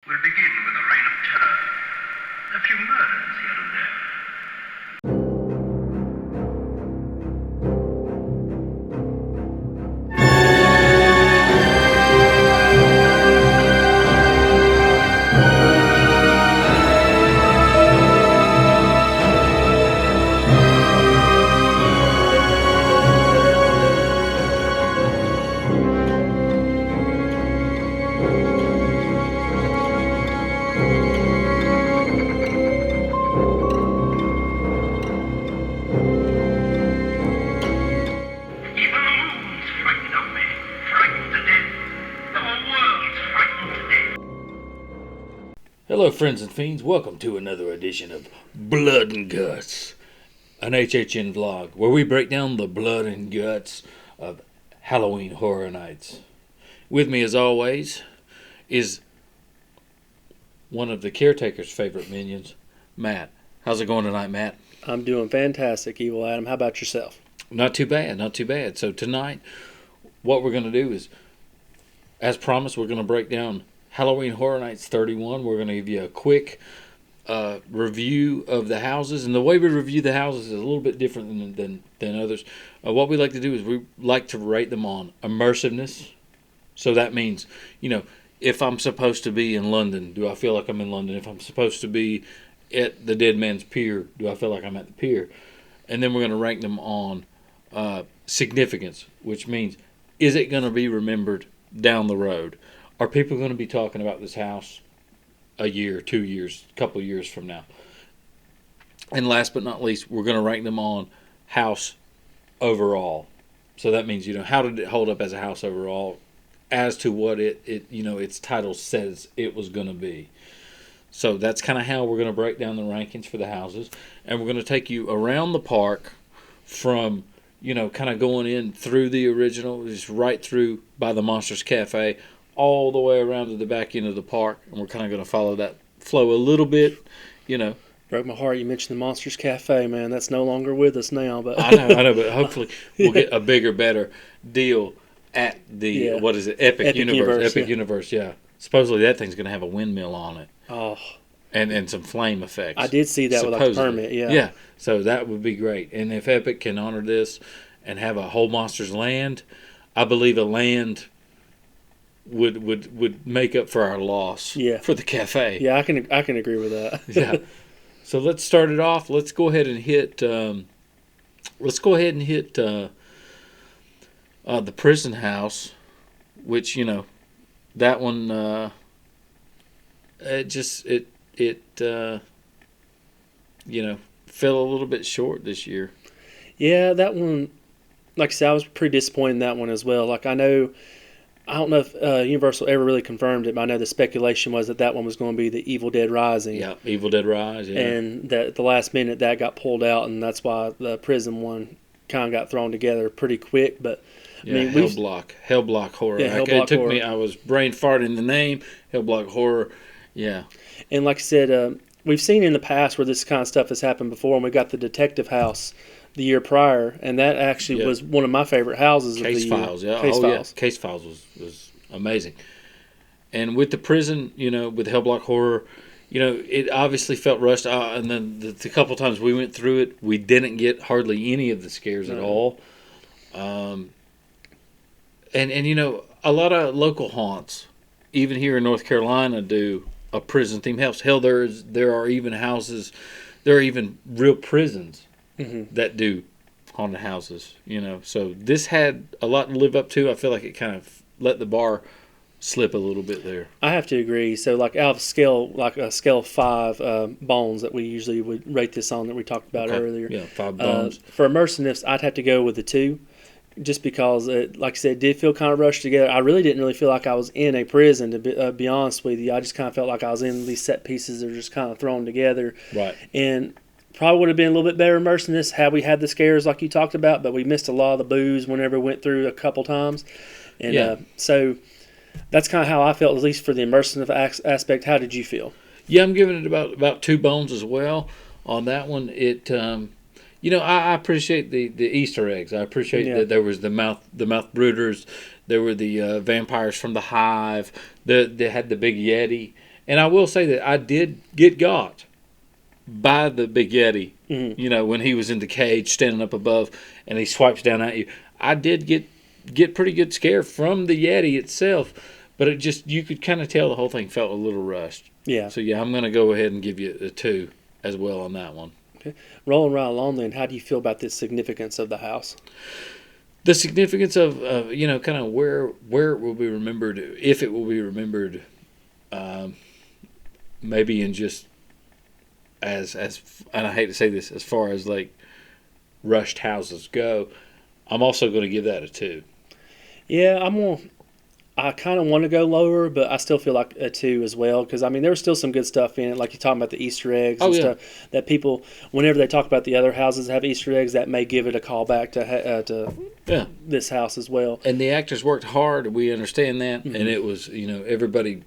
We'll begin with a reign of terror. A few murders here and there. Even the moon's frightened of me, frightened to death. The whole world's frightened to death. Hello, friends and fiends. Welcome to another edition of Blood and Guts, an HHN vlog where we break down the blood and guts of Halloween Horror Nights. With me, as always, is one of the caretaker's favorite minions, Matt. How's it going tonight, Matt? I'm doing fantastic, Evil Adam. How about yourself? Not too bad, not too bad. So tonight, what we're going to do is, as promised, we're going to break down Halloween Horror Nights 31. We're going to give you a quick review of the houses. And the way we review the houses is a little bit different than others. What we like to do is we like to rate them on immersiveness. So that means, if I'm supposed to be in London, do I feel like I'm in London? If I'm supposed to be at the Dead Man's Pier, do I feel like I'm at the pier? And then we're going to rank them on significance, which means, is it going to be remembered down the road? Are people going to be talking about this house a year, 2 years, a couple of years from now? And last but not least, we're going to rank them on house overall. So that means, how did it hold up as a house overall as to what its title says it was going to be. So that's kind of how we're going to break down the rankings for the houses. And we're going to take you around the park from, kind of going in through the original, just right through by the Monsters Cafe, all the way around to the back end of the park. And we're kind of going to follow that flow a little bit, Broke my heart. You mentioned the Monsters Cafe, man. That's no longer with us now. But I know, but hopefully we'll get a bigger, better deal at the, Epic Universe. Epic Universe, yeah. Supposedly that thing's going to have a windmill on it. Oh. And some flame effects. I did see that supposedly. With a permit, yeah. Yeah, so that would be great. And if Epic can honor this and have a whole Monsters Land, I believe a land would make up for our loss for the cafe. Yeah, I can agree with that. Yeah. So let's start it off. Let's go ahead and hit the prison house, which, that one it fell a little bit short this year. Yeah, that one, like I said, I was pretty disappointed in that one as well. Like I don't know if Universal ever really confirmed it, but I know the speculation was that one was going to be the Evil Dead Rising. Yeah, Evil Dead Rise, yeah. And that at the last minute that got pulled out, and that's why the prison one kind of got thrown together pretty quick. But yeah, Hellblock Horror. Yeah, it took Horror. me. I was brain farting the name Hellblock Horror. Yeah. And like I said, we've seen in the past where this kind of stuff has happened before, and we got the Detective House the year prior, and that actually was one of my favorite houses Case of the Files, year. yeah. Case Files. Yeah. Case Files was amazing. And with the prison, with Hellblock Horror, it obviously felt rushed. And then the couple times we went through it, we didn't get hardly any of the scares at all. And a lot of local haunts, even here in North Carolina, do a prison themed house. Hell, there are even houses, there are even real prisons that do haunted houses. So this had a lot to live up to. I feel like it kind of let the bar slip a little bit there. I have to agree. So, like out of scale, like a scale of 5 bones that we usually would rate this on that we talked about earlier. Yeah, 5 bones. For immersiveness, I'd have to go with the 2. Just because, like I said, it did feel kind of rushed together. I really didn't feel like I was in a prison, to be honest with you. I just kind of felt like I was in these set pieces that are just kind of thrown together. Right. And probably would have been a little bit better immersiveness had we had the scares like you talked about, but we missed a lot of the boos whenever we went through a couple times. And so that's kind of how I felt, at least for the immersive aspect. How did you feel? Yeah, I'm giving it about 2 bones as well on that one. It I appreciate the Easter eggs. I appreciate that there was the mouth brooders. There were the vampires from the Hive. They had the big Yeti, And I will say that I did get got by the big Yeti. You know, when he was in the cage standing up above and he swipes down at you. I did get pretty good scare from the Yeti itself, but it just, you could kind of tell the whole thing felt a little rushed. Yeah. So yeah, I'm going to go ahead and give you a 2 as well on that one. Okay. Rolling right along then, how do you feel about the significance of the house? The significance of you know, kind of where it will be remembered, if it will be remembered, maybe in just as and I hate to say this, as far as like rushed houses go, I'm also going to give that a 2. Yeah, I kind of want to go lower, but I still feel like a 2 as well, because I mean there was still some good stuff in it, like you're talking about the Easter eggs and stuff that people, whenever they talk about the other houses that have Easter eggs, that may give it a callback to this house as well. And the actors worked hard. We understand that, and it was, you know, everybody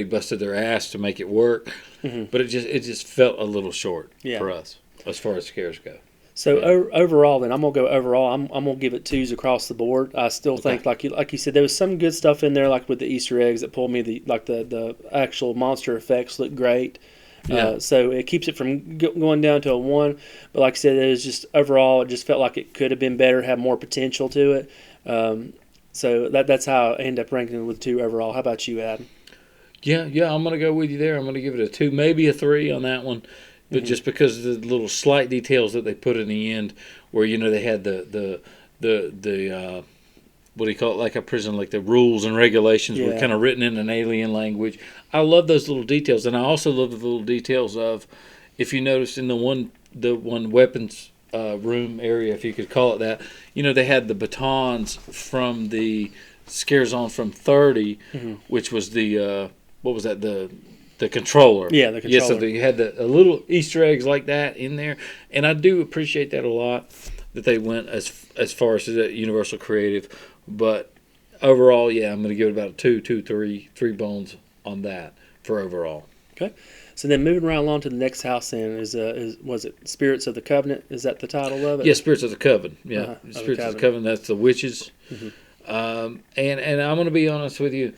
busted their ass to make it work, but it just felt a little short for us as far as scares go. So overall, then I'm gonna go overall. I'm gonna give it 2s across the board. I still think, like you said, there was some good stuff in there, like with the Easter eggs that pulled me. The actual monster effects look great. Yeah. So it keeps it from going down to a 1. But like I said, it was just overall, it just felt like it could have been better, had more potential to it. So that's how I end up ranking it with 2 overall. How about you, Adam? Yeah, I'm gonna go with you there. I'm gonna give it a 2, maybe a 3 on that one. But just because of the little slight details that they put in the end, where, you know, they had the what do you call it, like a prison, like the rules and regulations were kind of written in an alien language. I love those little details, and I also love the little details of, if you noticed in the one weapons room area, if you could call it that, you know, they had the batons from the Scare Zone from 30, which was the what was that, the controller. Yeah, the controller. Yeah, so you had a little Easter eggs like that in there, and I do appreciate that a lot, that they went as far as that Universal Creative. But overall, yeah, I'm going to give it about a 3 bones on that for overall. Okay. So then moving right along to the next house, then was it Spirits of the Covenant? Is that the title of it? Yeah, Spirits of the Coven. Yeah, Spirits of of the Coven. That's the witches. And I'm going to be honest with you.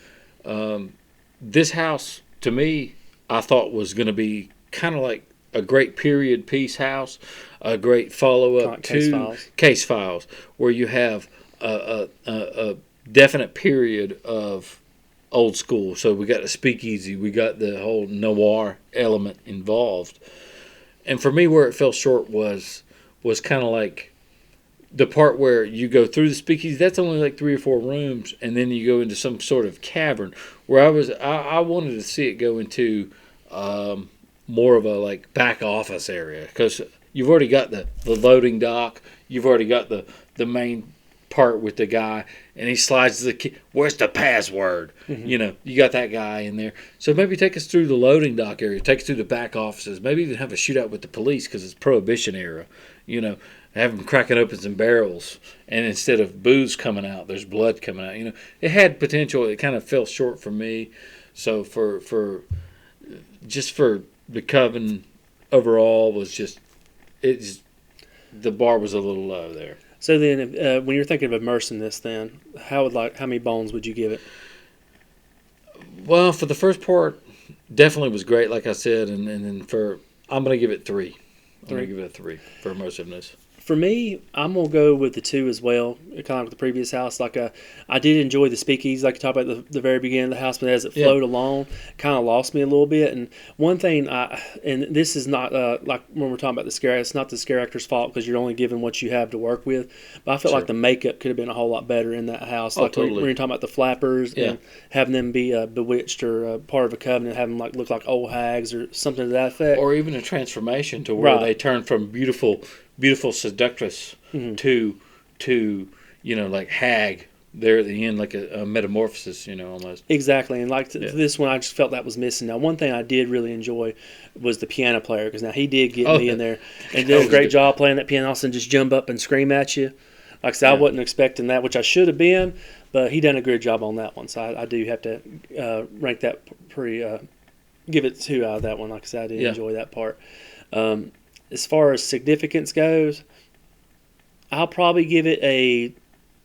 This house, to me, I thought was going to be kind of like a great period piece house, a great follow-up to Case Files, where you have a definite period of old school. So we got the speakeasy, we got the whole noir element involved. And for me, where it fell short was kind of like the part where you go through the speakeasy. That's only like 3 or 4 rooms, and then you go into some sort of cavern. Where I wanted to see it go into more of a like back office area, because you've already got the loading dock, you've already got the main part with the guy, and he slides the key. Where's the password? You know, you got that guy in there. So maybe take us through the loading dock area, take us through the back offices, maybe even have a shootout with the police, because it's Prohibition era. You know, have them cracking open some barrels, and instead of booze coming out, there's blood coming out. You know, it had potential. It kind of fell short for me. So for the Coven overall was just, the bar was a little low there. So then, when you're thinking of immersing this, then how many bones would you give it? Well, for the first part, definitely was great, like I said, and then I'm going to give it 3. I'm going to give it a 3 for immersiveness. For me, I'm going to go with the 2 as well, kind of like the previous house. Like I did enjoy the speakeasy, like you talked about at the very beginning of the house, but as it flowed along, kind of lost me a little bit. And one thing, and this is not like when we're talking about the scare, it's not the scare actor's fault, because you're only given what you have to work with. But I felt like the makeup could have been a whole lot better in that house. Like totally. when you're talking about the flappers and having them be bewitched or part of a covenant, having them look like old hags or something to that effect. Or even a transformation to where they turn from beautiful seductress to you know, like hag there at the end, like a metamorphosis, you know, almost. Exactly, and like this one, I just felt that was missing. Now, one thing I did really enjoy was the piano player, because now he did get me in there and did a great job playing that piano, and just jump up and scream at you. Like I said, I wasn't expecting that, which I should have been, but he done a good job on that one. So I do have to rank that give it 2 out of that one. Like I said, I did enjoy that part. As far as significance goes, I'll probably give it a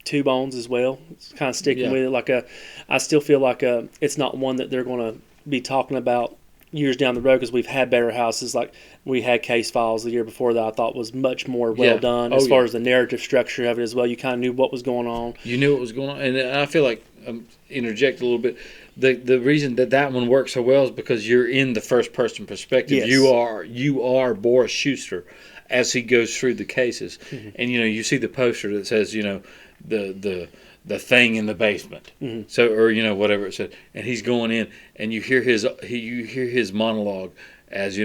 2 bones as well. It's kind of sticking with it. I still feel like it's not one that they're going to be talking about years down the road because we've had better houses. Like we had Case Files the year before that I thought was much more well done as far as the narrative structure of it as well. You kind of knew what was going on. You knew what was going on, and I feel like interject a little bit. The reason that one works so well is because you're in the first person perspective. Yes. You are Boris Schuster as he goes through the cases, and you see the poster that says the thing in the basement. So or whatever it said, and he's going in, and you hear his monologue as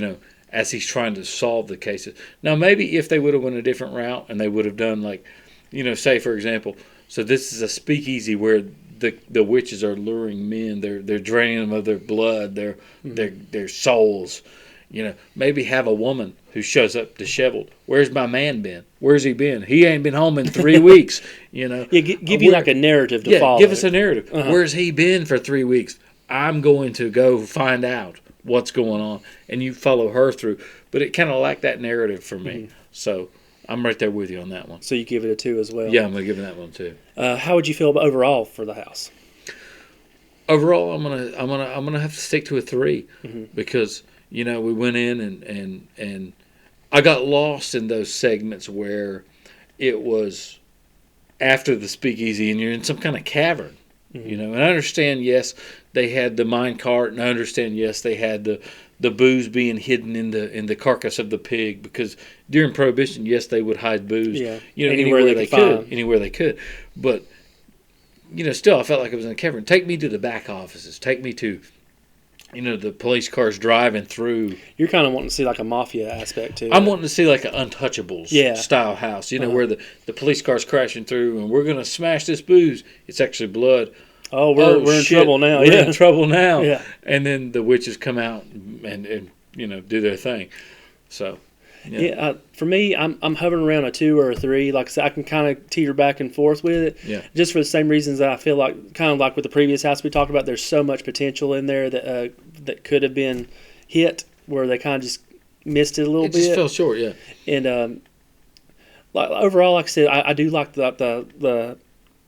as he's trying to solve the cases. Now maybe if they would have went a different route and they would have done like, say for example, so this is a speakeasy where the witches are luring men. They're draining them of their blood, their souls. Maybe have a woman who shows up disheveled. Where's my man been? Where's he been? He ain't been home in 3 weeks. Yeah, give you like a narrative to follow. Give us a narrative. Where's he been for 3 weeks? I'm going to go find out what's going on, and you follow her through. But it kind of lacked that narrative for me. So I'm right there with you on that one. So you give it a 2 as well. Yeah, I'm gonna give it that one too. How would you feel about overall for the house? Overall, I'm gonna have to stick to a 3 because we went in and I got lost in those segments where it was after the speakeasy and you're in some kind of cavern. And I understand, yes, they had the mine cart, and I understand, yes, they had the booze being hidden in the carcass of the pig, because during Prohibition, yes, they would hide booze, anywhere they could. But still, I felt like I was in a cavern. Take me to the back offices. Take me to the police cars driving through. You're kind of wanting to see like a mafia aspect too. I'm wanting to see like an Untouchables style house, where the police cars crashing through and we're going to smash this booze. It's actually blood. Oh, we're in trouble now. We're in trouble now. Yeah. And then the witches come out and do their thing. So, for me, I'm hovering around a 2 or a 3. Like I said, I can kind of teeter back and forth with it. Yeah. Just for the same reasons that I feel like, kind of like with the previous house we talked about, there's so much potential in there that could have been hit, where they kind of just missed it a little bit. It just fell short, yeah. And like overall, like I said, I do like the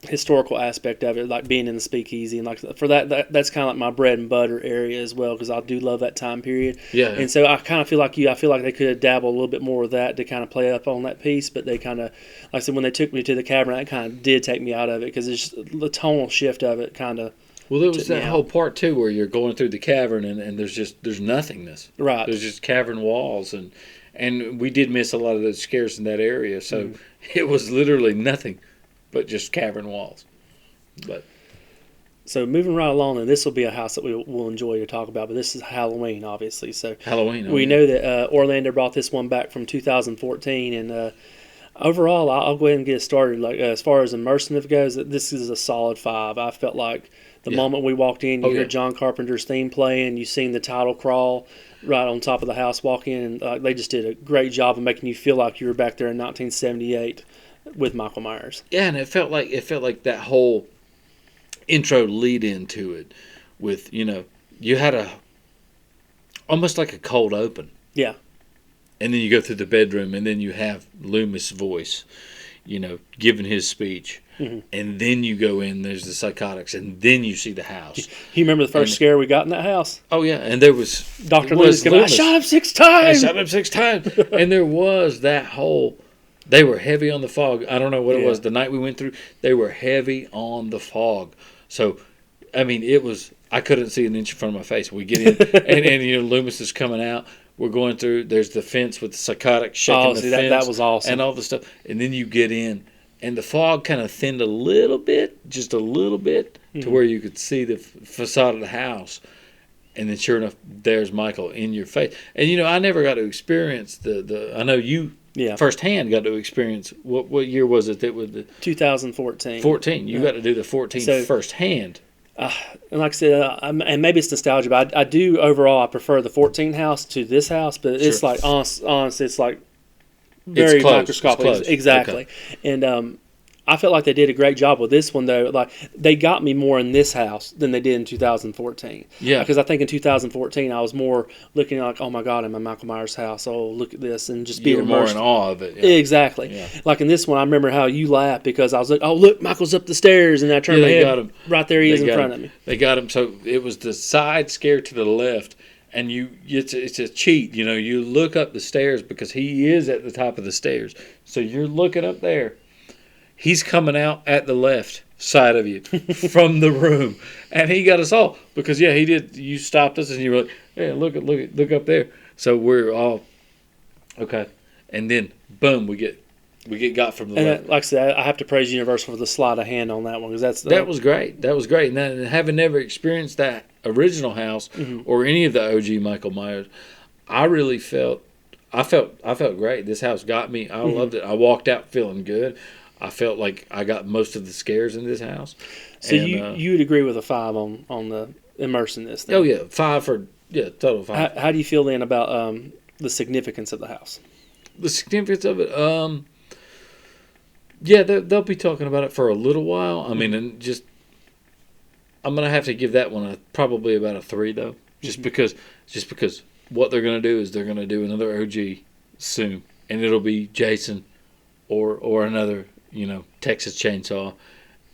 historical aspect of it, like being in the speakeasy, and like for that's kind of like my bread and butter area as well, because I do love that time period. Yeah. And so I kind of feel like they could have dabbled a little bit more with that to kind of play up on that piece, but they kind of, like I said, when they took me to the cavern, that kind of did take me out of it, because it's just the tonal shift of it kind of. Well, there was that whole part too where you're going through the cavern and there's nothingness. Right. There's just cavern walls, and we did miss a lot of those scares in that area, so it was literally nothing but just cavern walls. But so moving right along, and this will be a house that we'll enjoy to talk about, but this is Halloween, obviously. So Halloween. We know that Orlando brought this one back from 2014, and overall, I'll go ahead and get it started. Like as far as immersive goes, this is a solid 5. I felt like the moment we walked in, you heard John Carpenter's theme playing, you seen the title crawl right on top of the house walk in, and they just did a great job of making you feel like you were back there in 1978 with Michael Myers. Yeah, and it felt like that whole intro lead into it with, you had almost like a cold open. Yeah. And then you go through the bedroom, and then you have Loomis' voice, giving his speech. And then you go in, there's the psychotics, and then you see the house. You remember the first scare we got in that house? Oh, yeah, and there was Dr. Loomis came out, I shot him 6 times! And there was that whole... They were heavy on the fog. I don't know what it was. The night we went through, they were heavy on the fog. So, I mean, it was... I couldn't see an inch in front of my face. We get in, and Loomis is coming out. We're going through. There's the fence with the psychotic shaking the fence. That was awesome. And all the stuff. And then you get in, and the fog kind of thinned a little bit, just a little bit, to where you could see the facade of the house. And then sure enough, there's Michael in your face. And, I never got to experience I know you... Yeah. Firsthand got to experience what year was it that was the 2014. 14. You got to do the 14 firsthand. And like I said, and maybe it's nostalgia, but I do overall. I prefer the 14 house to this house, but it's like honest, it's like very microscopic. Exactly. Okay. And I felt like they did a great job with this one, though. Like, they got me more in this house than they did in 2014. Yeah. Because I think in 2014, I was more looking like, oh my God, I'm in Michael Myers' house. Oh, look at this. And just You being were more immersed. in awe of it. Yeah. Exactly. Yeah. Like in this one, I remember how you laughed because I was like, oh, look, Michael's up the stairs. And I turned my they head. got him. Right there he is in front him. of me. They got him. So it was the side scare to the left. And it's a cheat. You know, you look up the stairs because he is at the top of the stairs. So you're looking up there. He's coming out at the left side of you from the room, and he got us all because he did. You stopped us, and you were like, "Hey, look up there." So we're all okay, and then boom, we get got from the left. Like I said, I have to praise Universal for the sleight of hand on that one because that was great. That was great, and having never experienced that original house or any of the OG Michael Myers, I really felt. I felt great. This house got me. I loved it. I walked out feeling good. I felt like I got most of the scares in this house. So you would agree with a 5 on the immersiveness? Then? Oh yeah, 5 for total 5. How do you feel then about the significance of the house? The significance of it, they'll be talking about it for a little while. I mean, and just I'm gonna have to give that one probably about a 3 though, just because what they're gonna do is they're gonna do another OG soon, and it'll be Jason or another. Texas Chainsaw,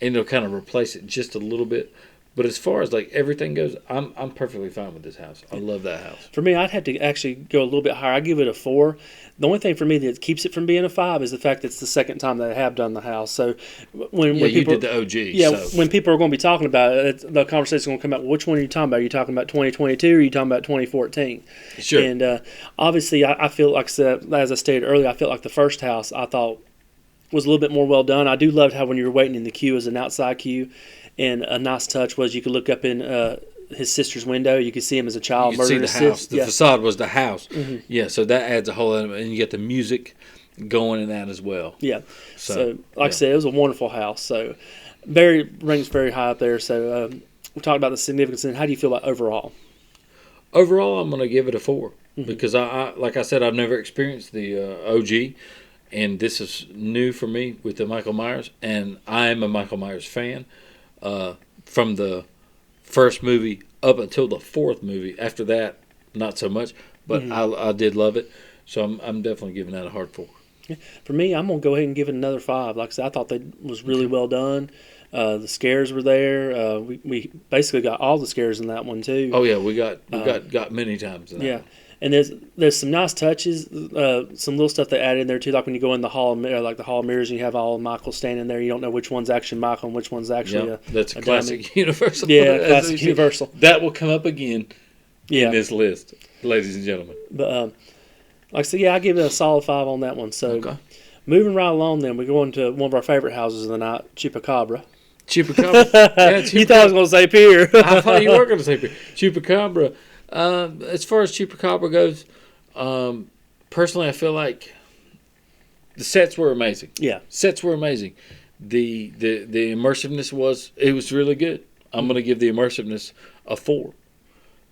and it'll kind of replace it just a little bit. But as far as like everything goes, I'm perfectly fine with this house. I love that house. For me, I'd have to actually go a little bit higher. I give it a 4. The only thing for me that keeps it from being a 5 is the fact that it's the second time that I have done the house. So when people, you did the OG. When people are going to be talking about it, the conversation is going to come out. Well, which one are you talking about? Are you talking about 2022 or are you talking about 2014? Sure. And obviously, I feel like, as I stated earlier, I felt like the first house I thought was a little bit more well done. I do love how when you were waiting in the queue as an outside queue, and a nice touch was you could look up in his sister's window. You could see him as a child. You could see the house. The facade was the house. Mm-hmm. Yeah, so that adds a whole element, and you get the music going in that as well. Yeah. So like I said, it was a wonderful house. So ranks very high up there. So we talked about the significance. And how do you feel about overall? Overall, I'm going to give it a 4 because I like I said, I've never experienced the OG. And this is new for me with the Michael Myers, and I am a Michael Myers fan from the first movie up until the 4th movie. After that, not so much, but I did love it, so I'm definitely giving that a hard 4. For me, I'm gonna go ahead and give it another 5. Like I said, I thought that was really well done. The scares were there. We basically got all the scares in that one too. Oh yeah, we got many times in that one. And there's some nice touches, some little stuff they added in there too, like when you go in the hall, like the hall of mirrors, and you have all of Michael standing there. You don't know which one's actually Michael and which one's actually that's a classic Universal. Yeah, classic Universal. That will come up again in this list, ladies and gentlemen. But like I said, I give it a solid 5 on that one. So moving right along, then we go into one of our favorite houses of the night, Chupacabra. Chupacabra. You thought I was going to say Pier. I thought you were going to say Pier. Chupacabra. As far as Chupacabra goes, personally, I feel like the sets were amazing. Yeah, sets were amazing. The immersiveness was really good. I'm going to give the immersiveness a 4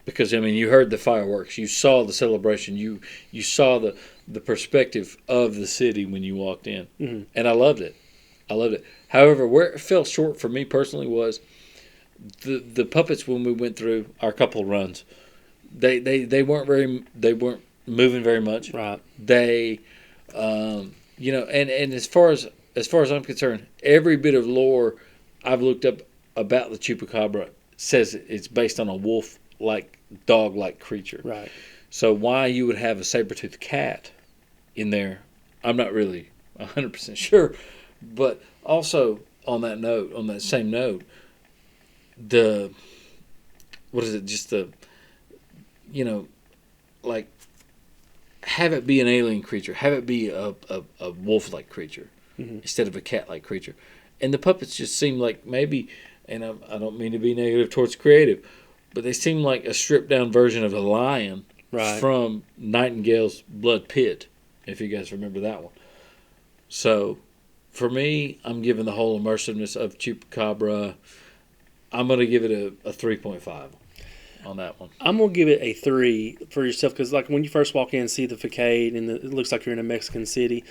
because you heard the fireworks, you saw the celebration, you saw the perspective of the city when you walked in, and I loved it. However, where it fell short for me personally was the puppets when we went through our couple runs. They weren't moving very much. Right. They, and as far as I'm concerned, every bit of lore I've looked up about the Chupacabra says it's based on a wolf-like, dog-like creature. Right. So why you would have a saber-toothed cat in there, I'm not really 100% sure. But also on that same note, have it be an alien creature, have it be a wolf-like creature instead of a cat-like creature. And the puppets just seem like maybe, and I don't mean to be negative towards creative, but they seem like a stripped-down version of a lion from Nightingale's Blood Pit, if you guys remember that one. So, for me, I'm giving the whole immersiveness of Chupacabra, I'm going to give it a 3.5. on that one. I'm gonna give it a 3 for yourself because, like, when you first walk in and see the facade and it looks like you're in a Mexican city,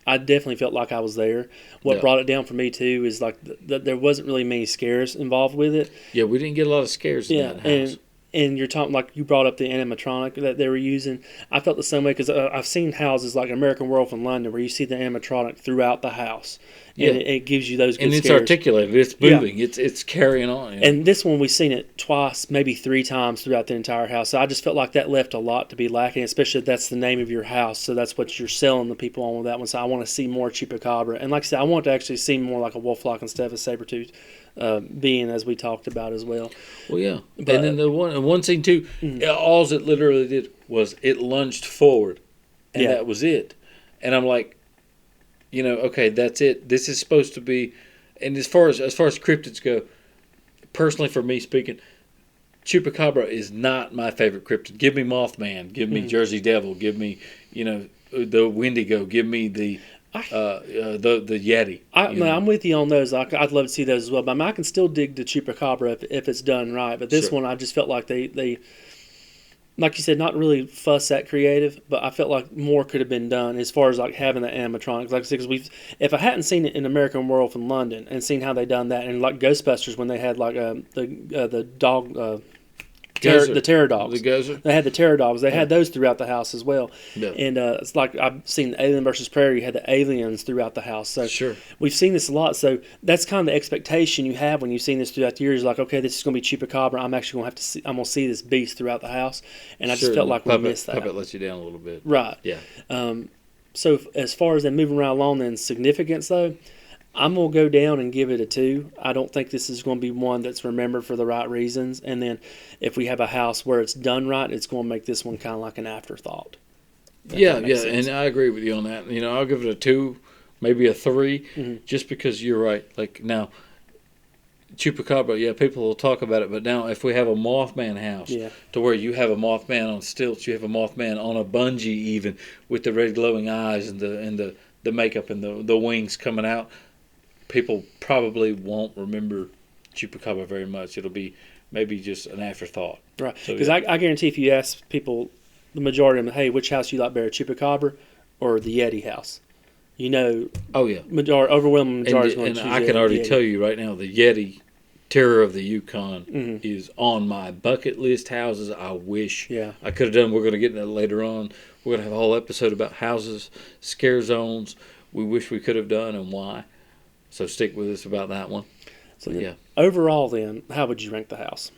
I definitely felt like I was there. What Yeah. brought it down for me too is like there wasn't really many scares involved with it. Yeah, we didn't get a lot of scares in Yeah, that house. and you're talking like you brought up the animatronic that they were using. I felt the same way because I've seen houses like American Werewolf in London where you see the animatronic throughout the house, and Yeah. it gives you those good And it's scares. articulated. It's Yeah. moving. It's carrying on. you know. And this one, we've seen it twice, maybe 3 times throughout the entire house. So I just felt like that left a lot to be lacking, especially if that's the name of your house. So that's what you're selling the people on with that one. So I want to see more Chupacabra. And like I said, I want to actually see more like a Wolflock instead of a Sabertooth being, as we talked about as well. Well, yeah. But- And then the one scene too, all it literally did was it lunged forward, and Yeah. that was it. And I'm like, okay, that's it. This is supposed to be. And as far as cryptids go, personally, for me speaking, Chupacabra is not my favorite cryptid. Give me Mothman. Give me Jersey Devil. Give me, the Wendigo. Give me the Yeti. I'm with you on those. I'd love to see those as well. But I mean, I can still dig the Chupacabra if it's done right. But this Sure. one, I just felt like they, like you said, not really fuss that creative. But I felt like more could have been done as far as like having the animatronics. Like I said, because if I hadn't seen it in American Werewolf in London and seen how they done that, and like Ghostbusters when they had like the dog. The terror dogs. The Gozer. They had the terror dogs. They had those throughout the house as well. Yeah. And it's like I've seen Alien versus Prairie. You had the aliens throughout the house. So Sure. we've seen this a lot. So that's kind of the expectation you have when you've seen this throughout the years. Like, okay, this is going to be Chupacabra. I'm actually going to have to see. I'm going to see this beast throughout the house. And I just felt like we missed that. Puppet lets you down a little bit. Right. Yeah. So as far as them moving around along, then significance though, I'm going to go down and give it a 2. I don't think this is going to be one that's remembered for the right reasons. And then if we have a house where it's done right, it's going to make this one kind of like an afterthought. If Yeah, that makes yeah, sense. and I agree with you on that. I'll give it a 2, maybe a 3, just because you're right. Like now, Chupacabra, yeah, people will talk about it, but now if we have a Mothman house, Yeah. to where you have a Mothman on stilts, you have a Mothman on a bungee, even with the red glowing eyes and the makeup and the wings coming out, people probably won't remember Chupacabra very much. It'll be maybe just an afterthought. Right. So, Because yeah. I guarantee if you ask people, the majority of them, hey, which house you like better, Chupacabra or the Yeti house? Oh yeah, Overwhelming majority is going and to choose I can already Yeti. tell you right now, the Yeti, Terror of the Yukon, is on my bucket list houses. I wish Yeah. I could have done. We're going to get into that later on. We're going to have a whole episode about houses, scare zones. We wish we could have done and why. So stick with us about that one. So But then, yeah, overall, then, how would you rank the house?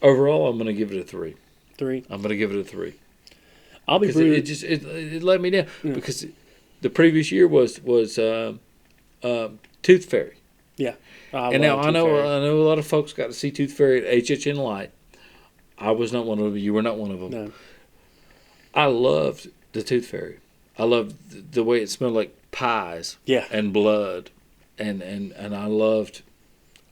overall, I'm going to give it a 3. 3. I'm going to give it a 3 I'll be because brutal. it let me down because the previous year was Tooth Fairy. Yeah. And now love I Tooth Fairy. know a lot of folks got to see Tooth Fairy at HHN Light. I was not one of them. You were not one of them. No. I loved the Tooth Fairy. I loved the way it smelled like pies Yeah. and blood, and I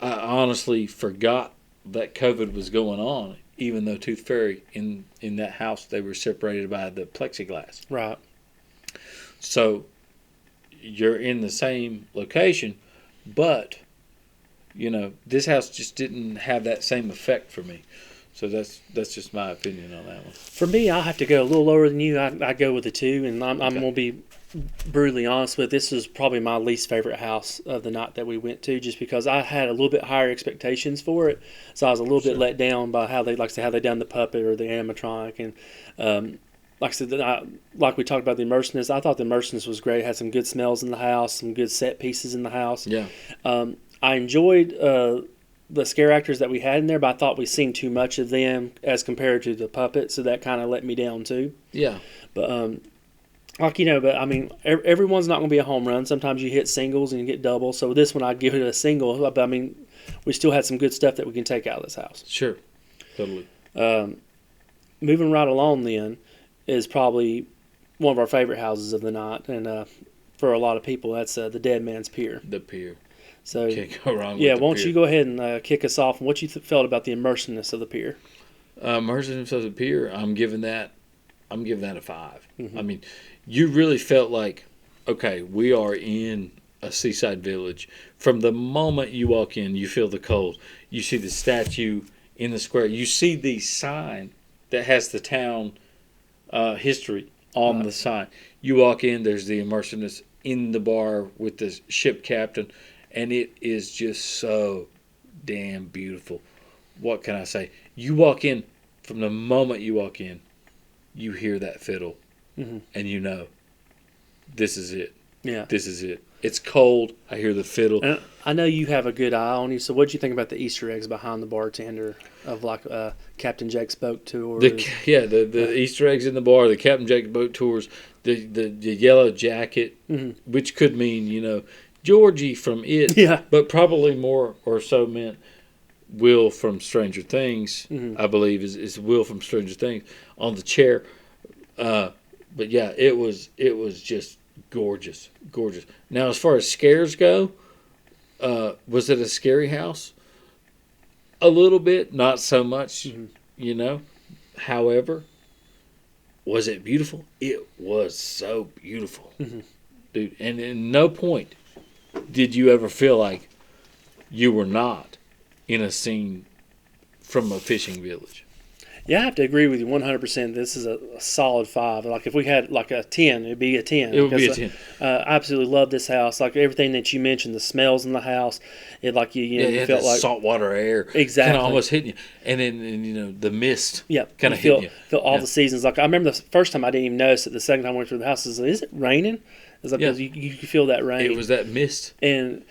honestly forgot that COVID was going on, even though Tooth Fairy in that house, they were separated by the plexiglass. Right. So you're in the same location, but this house just didn't have that same effect for me. So that's just my opinion on that one. For me, I have to go a little lower than you. I go with a 2, and I'm Okay. going to be brutally honest with this is probably my least favorite house of the night that we went to, just because I had a little bit higher expectations for it, so I was a little bit let down by how they done the puppet or the animatronic, and like I said, like we talked about the immersiveness. I thought the immersiveness was great. It had some good smells in the house, some good set pieces in the house. Yeah. I enjoyed the scare actors that we had in there, but I thought we seen too much of them as compared to the puppet, so that kind of let me down too. Yeah. But but I mean, everyone's not going to be a home run. Sometimes you hit singles and you get doubles. So this one, I'd give it a single. But I mean, we still had some good stuff that we can take out of this house. Sure. Totally. Moving right along, then, is probably one of our favorite houses of the night, and for a lot of people, that's the Dead Man's Pier. The pier. So Can't go wrong yeah, with the why don't pier. you go ahead and kick us off? And what you felt about the immersiveness of the pier? Immersiveness of the pier, I'm giving that a 5. I mean, you really felt like, okay, we are in a seaside village. From the moment you walk in, you feel the cold. You see the statue in the square. You see the sign that has the town history on the sign. You walk in, there's the immersiveness in the bar with the ship captain, and it is just so damn beautiful. What can I say? You walk in, from the moment you walk in, you hear that fiddle, and you know, this is it. Yeah. This is it. It's cold. I hear the fiddle. And I know you have a good eye on you. So, what do you think about the Easter eggs behind the bartender of like Captain Jake's boat tour? The Easter eggs in the bar, the Captain Jake's boat tours, the yellow jacket, which could mean Georgie from It, Yeah. but probably more or so meant Will from Stranger Things. I believe is Will from Stranger Things on the chair. But yeah, it was just gorgeous. Now, as far as scares go, was it a scary house? A little bit, not so much, However, was it beautiful? It was so beautiful, dude. And at no point did you ever feel like you were not in a scene from a fishing village. Yeah, I have to agree with you 100%. This is a solid 5. Like if we had like a 10, it'd be a 10. It would be a 10. I absolutely love this house. Like everything that you mentioned, the smells in the house, it like you felt like saltwater air, exactly, kind of almost hitting you, and then the mist, kind of hitting you. Feel all the seasons. Like I remember the first time I didn't even notice it. The second time I went through the house, is it raining? It's like because you feel that rain. It was that mist and.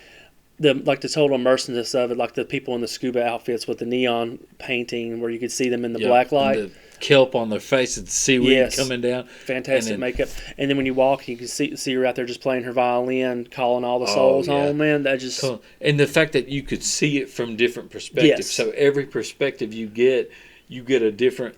The total immersiveness of it, like the people in the scuba outfits with the neon painting, where you could see them in the black light, and the kelp on their face, and the seaweed coming down, fantastic makeup. And then when you walk, you can see her out there just playing her violin, calling all the souls home. Man, that just and the fact that you could see it from different perspectives. Yes. So every perspective you get a different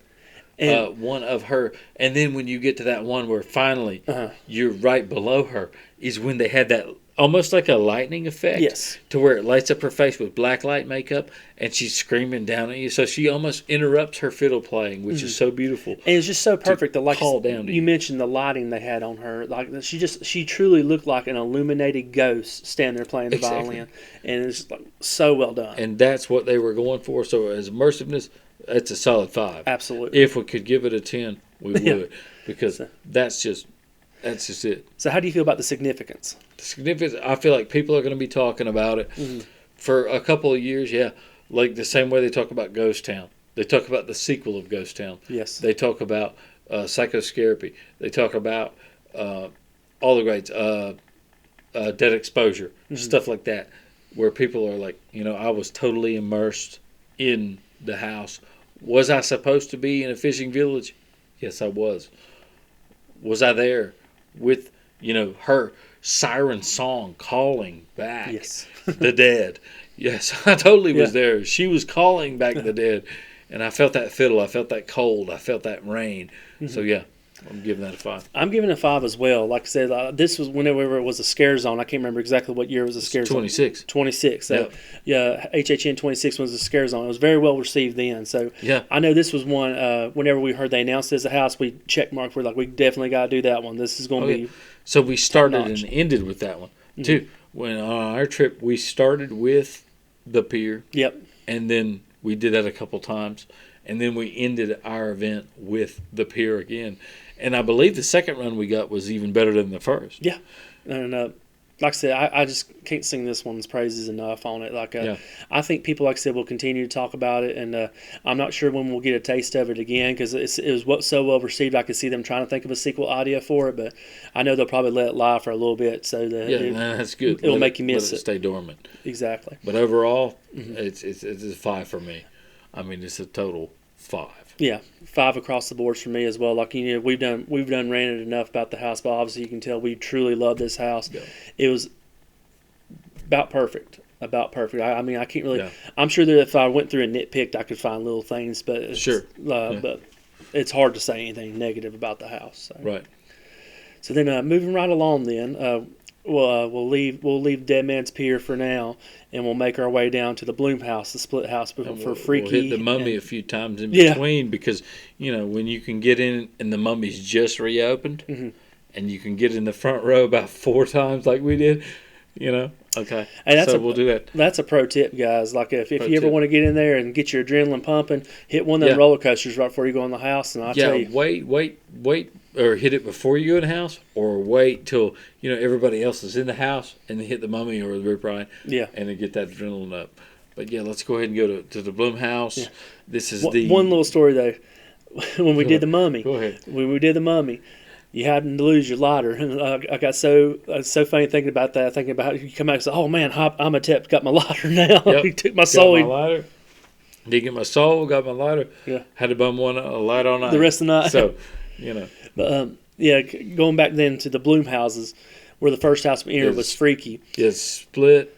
one of her. And then when you get to that one where finally you're right below her, is when they had that. Almost like a lightning effect. Yes. To where it lights up her face with black light makeup and she's screaming down at you. So she almost interrupts her fiddle playing, which is so beautiful. And it's just so perfect. You mentioned the lighting they had on her. Like she truly looked like an illuminated ghost standing there playing the violin. And it's like so well done. And that's what they were going for. So as immersiveness, it's a solid 5. Absolutely. If we could give it a 10, we would. Because that's just it. So how do you feel about the significance? The significance, I feel like people are going to be talking about it for a couple of years, like the same way they talk about Ghost Town. They talk about the sequel of Ghost Town. Yes. They talk about Psychoscarapy. They talk about all the greats, Dead Exposure, stuff like that, where people are like, I was totally immersed in the house. Was I supposed to be in a fishing village? Yes, I was. Was I there with, her siren song calling back the dead? Yes, I totally was there. She was calling back the dead. And I felt that fiddle. I felt that cold. I felt that rain. So, I'm giving that a 5. I'm giving it a 5 as well. Like I said, this was whenever it was a scare zone. I can't remember exactly what year it was a scare zone. 26. 26. So, HHN 26 was a scare zone. It was very well received then. So, I know this was one, whenever we heard they announced it as a house, we checkmarked. We're like, we definitely got to do that one. This is going to be So we started and ended with that one, too. When on our trip, we started with the pier. Yep. And then we did that a couple times. And then we ended our event with the pier again. And I believe the second run we got was even better than the first. Yeah. And like I said, I just can't sing this one's praises enough on it. Like I think people, like I said, will continue to talk about it. And I'm not sure when we'll get a taste of it again because it was so well received. I could see them trying to think of a sequel idea for it. But I know they'll probably let it lie for a little bit. So that's good. It'll make you miss let it stay dormant. Exactly. But overall, it's a 5 for me. I mean, it's a total 5. Yeah, 5 across the boards for me as well. Like we've done ranted enough about the house, but obviously you can tell we truly love this house. Yeah. It was about perfect. I mean, I can't really. Yeah. I'm sure that if I went through and nitpicked, I could find little things, but but it's hard to say anything negative about the house. So. Right. So then, moving right along, then we'll leave Dead Man's Pier for now, and we'll make our way down to the Bloom House, the split house for Freaky. We'll hit the Mummy a few times in between because when you can get in and the Mummy's just reopened, and you can get in the front row about 4 times like we did, Okay. And that's so we'll do that. That's a pro tip, guys. Like if Pro you ever tip. want to get in there and get your adrenaline pumping, hit one of them Yeah. roller coasters right before you go in the house, and I'll tell you. Wait, or hit it before you go in the house, or wait till everybody else is in the house and then hit the Mummy or the Rip Ride, Yeah. and then get that adrenaline up. But yeah, let's go ahead and go to the Bloom House. Yeah. This is One little story though. When we did the Mummy, Go ahead. when we did the Mummy, you happened to lose your lighter, and I got so funny thinking about that. Thinking about you come out and say, "Oh man, I'm a tip, got my lighter now." Yep. He took my Got soul. my lighter. Did get my soul. Got my lighter. Yeah. Had to bum a light all night. The rest of the night. So, But yeah, going back then to the Bloom houses, where the first house we entered Yes. was Freaky. it's split.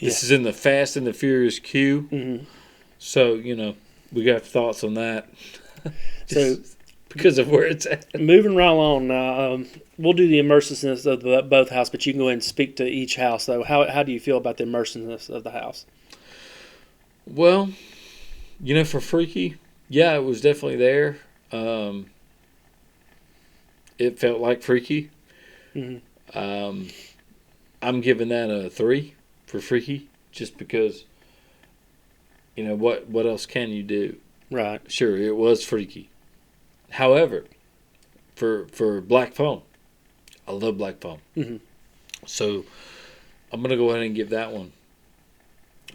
This Yeah. is in the Fast and the Furious queue. Mm-hmm. So we got thoughts on that. So because of where it's at. moving right along now, we'll do the immersiveness of both houses, but you can go ahead and speak to each house though. How do you feel about the immersiveness of the house? Well, for Freaky, yeah, it was definitely there. It felt like Freaky. Mm-hmm. I'm giving that a 3 for Freaky, just because. What else can you do? Right. Sure, it was Freaky. However, for Black Phone, I love Black Phone. Mm-hmm. So I'm gonna go ahead and give that one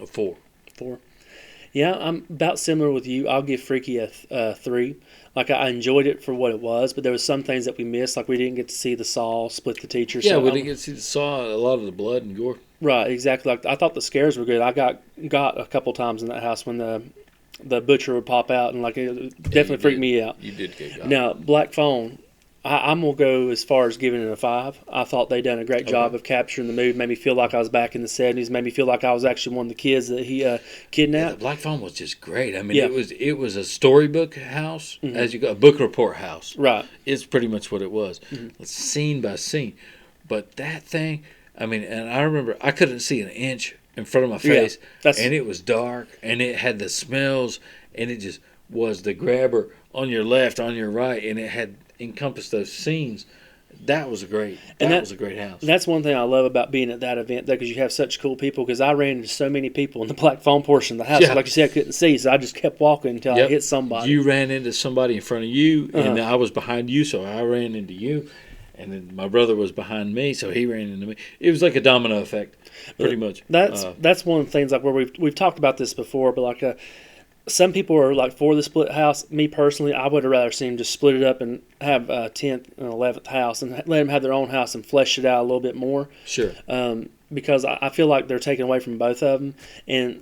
a 4. 4. Yeah, I'm about similar with you. I'll give Freaky a 3. Like I enjoyed it for what it was, but there was some things that we missed. Like we didn't get to see the saw split the teacher. Yeah, so we didn't get to see saw a lot of the blood and gore. Right, exactly. Like I thought the scares were good. I got a couple times in that house when the butcher would pop out, and it definitely freaked me out. You did get got. Now Black Phone, I'm gonna go as far as giving it a 5. I thought they done a great job of capturing the mood. Made me feel like I was back in the 70s. Made me feel like I was actually one of the kids that he Yeah, kidnapped. the Black Phone was just great. I mean, Yeah. it was a storybook house, as you go, a book report house. Right. It's pretty much what it was, scene by scene. But that thing, I mean, and I remember I couldn't see an inch in front of my Yeah, face, and it was dark, and it had the smells, and it just was the grabber on your left, on your right, and it had encompassed those scenes. That was great. That was a great house. That's one thing I love about being at that event, though, because you have such cool people. Because I ran into so many people in the Black Phone portion of the house. Yeah. Like you said, I couldn't see, so I just kept walking until I Yep. hit somebody. You ran into somebody in front of you, and I was behind you, so I ran into you. And then my brother was behind me, so he ran into me. It was like a domino effect, pretty much. That's one of the things like where we've talked about this before, but some people are like for the split house. Me personally, I would have rather seen them just split it up and have a 10th and 11th house and let them have their own house and flesh it out a little bit more. Sure. Because I feel like they're taking away from both of them. And